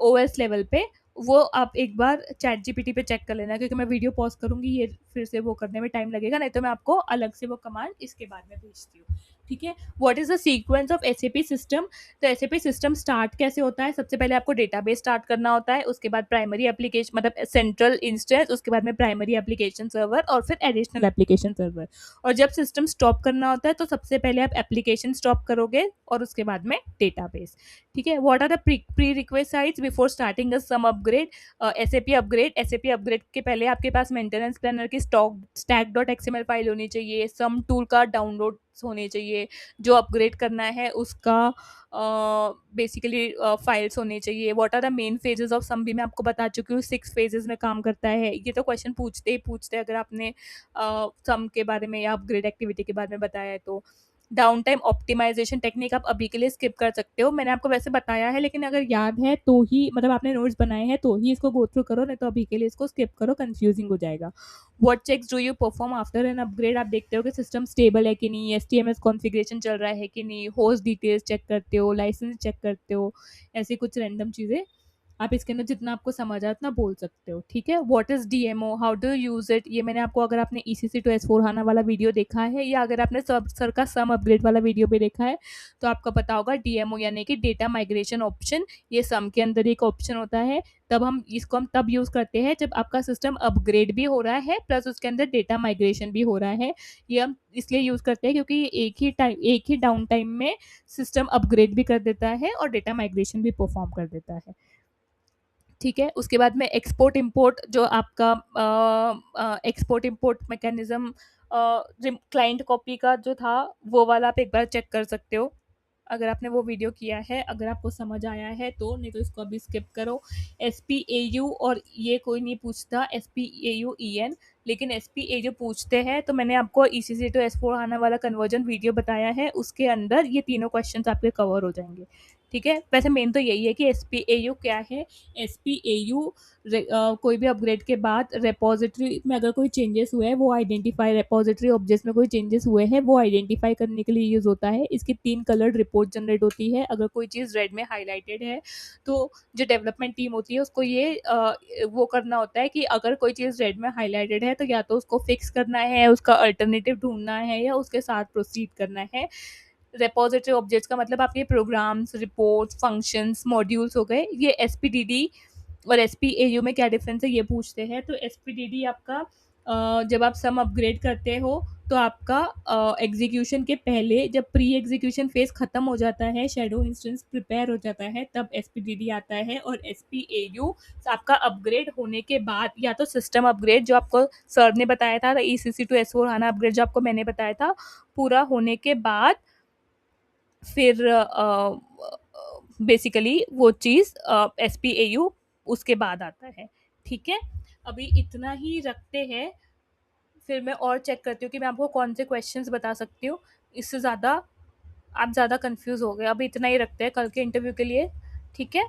ओएस लेवल पे, वो आप एक बार चैट जीपीटी पे चेक कर लेना, क्योंकि मैं वीडियो पॉज करूंगी, ये फिर से वो करने में टाइम लगेगा, नहीं तो मैं आपको अलग से वो कमांड इसके बाद में भेजती हूँ। ठीक है। What is the sequence of SAP system? तो एसएपी सिस्टम स्टार्ट कैसे होता है? सबसे पहले आपको डेटाबेस स्टार्ट करना होता है, उसके बाद प्राइमरी एप्लीकेशन मतलब सेंट्रल इंस्टेंस, उसके बाद में प्राइमरी एप्लीकेशन सर्वर और फिर एडिशनल एप्लीकेशन सर्वर। और जब सिस्टम स्टॉप करना होता है तो सबसे पहले आप एप्लीकेशन स्टॉप करोगे और उसके बाद में डेटाबेस। ठीक है। What are the prerequisites before starting a SUM upgrade? SAP upgrade के पहले आपके पास मेंटेनेंस प्लानर की stock stack dot XML file होनी चाहिए, सम टूल का डाउनलोड होने चाहिए, जो अपग्रेड करना है उसका बेसिकली फाइल्स होने चाहिए। What are the main phases of SUM भी मैं आपको बता चुकी हूँ, 6 फेजेस में काम करता है। ये तो क्वेश्चन पूछते ही पूछते हैं अगर आपने सम के बारे में या अपग्रेड एक्टिविटी के बारे में बताया है तो। डाउन टाइम ऑप्टिमाइजेशन टेक्निक आप अभी के लिए स्किप कर सकते हो, मैंने आपको वैसे बताया है, लेकिन अगर याद है तो ही, मतलब आपने नोट्स बनाए हैं तो ही इसको गो थ्रू करो, नहीं तो अभी के लिए इसको स्किप करो, कंफ्यूजिंग हो जाएगा। What checks do you perform after an upgrade? आप देखते हो कि सिस्टम स्टेबल है कि नहीं, एसटीएमएस कॉन्फ़िगरेशन चल रहा है कि नहीं, होस्ट डिटेल्स चेक करते हो, लाइसेंस चेक करते हो, ऐसी कुछ रैंडम चीज़ें आप इसके अंदर जितना आपको समझ आए उतना बोल सकते हो। ठीक है। What is DMO, how do use it? ये मैंने आपको, अगर आपने ईसीसी टू एस फोर हाना वाला वीडियो देखा है या अगर आपने सब सर का सम अपग्रेड वाला वीडियो भी देखा है तो आपको पता होगा डीएमओ यानी कि डेटा माइग्रेशन ऑप्शन, ये सम के अंदर एक ऑप्शन होता है। तब हम इसको हम तब यूज करते हैं जब आपका सिस्टम अपग्रेड भी हो रहा है प्लस उसके अंदर डेटा माइग्रेशन भी हो रहा है। ये हम इसलिए यूज करते हैं क्योंकि एक ही डाउन टाइम में सिस्टम अपग्रेड भी कर देता है और डेटा माइग्रेशन भी परफॉर्म कर देता है। ठीक है। उसके बाद में एक्सपोर्ट इंपोर्ट, जो आपका export import mechanism client copy का जो था वो वाला आप एक बार चेक कर सकते हो अगर आपने वो वीडियो किया है, अगर आपको समझ आया है तो, नहीं तो इसको अभी स्किप करो। एस पी ए यू, और ये कोई नहीं पूछता S P A U E N, लेकिन एस पी ए यू पूछते हैं तो मैंने आपको E C C to S four आने वाला कन्वर्जन वीडियो बताया है, उसके अंदर ये तीनों क्वेश्चन आपके कवर हो जाएंगे। ठीक है। वैसे मेन तो यही है कि एस पी ए यू क्या है। एस पी ए यू कोई भी अपग्रेड के बाद रेपोजिटरी में अगर कोई चेंजेस हुए हैं वो आइडेंटिफाई, रेपोजिटरी ऑब्जेक्ट्स में कोई चेंजेस हुए हैं वो आइडेंटिफाई करने के लिए यूज़ होता है। इसकी 3 कलर्ड रिपोर्ट जनरेट होती है। अगर कोई चीज़ रेड में हाईलाइटेड है तो जो डेवलपमेंट टीम होती है उसको ये वो करना होता है कि अगर कोई चीज़ रेड में हाईलाइटेड है तो या तो उसको फिक्स करना है, उसका अल्टरनेटिव ढूंढना है या उसके साथ प्रोसीड करना है। रेपोजिटरी ऑब्जेक्ट्स का मतलब आपके प्रोग्राम्स, रिपोर्ट्स, फंक्शंस, मॉड्यूल्स हो गए। ये एसपीडीडी और एसपीएयू में क्या डिफरेंस है ये पूछते हैं। तो एसपीडीडी आपका जब आप सम अपग्रेड करते हो तो आपका एग्जीक्यूशन के पहले जब प्री एग्जीक्यूशन फेज खत्म हो जाता है, शेडो इंस्टेंस प्रिपेयर हो जाता है, तब एसपीडीडी आता है। और एसपीएयू आपका अपग्रेड होने के बाद, या तो सिस्टम अपग्रेड जो आपको सर ने बताया था, ECC to S four HANA upgrade जो आपको मैंने बताया था, पूरा होने के बाद फिर बेसिकली वो चीज़ एस पी ए यू उसके बाद आता है। ठीक है। अभी इतना ही रखते हैं, फिर मैं और चेक करती हूँ कि मैं आपको कौन से क्वेश्चंस बता सकती हूँ। इससे ज़्यादा आप ज़्यादा कंफ्यूज हो गए, अभी इतना ही रखते हैं कल के इंटरव्यू के लिए। ठीक है।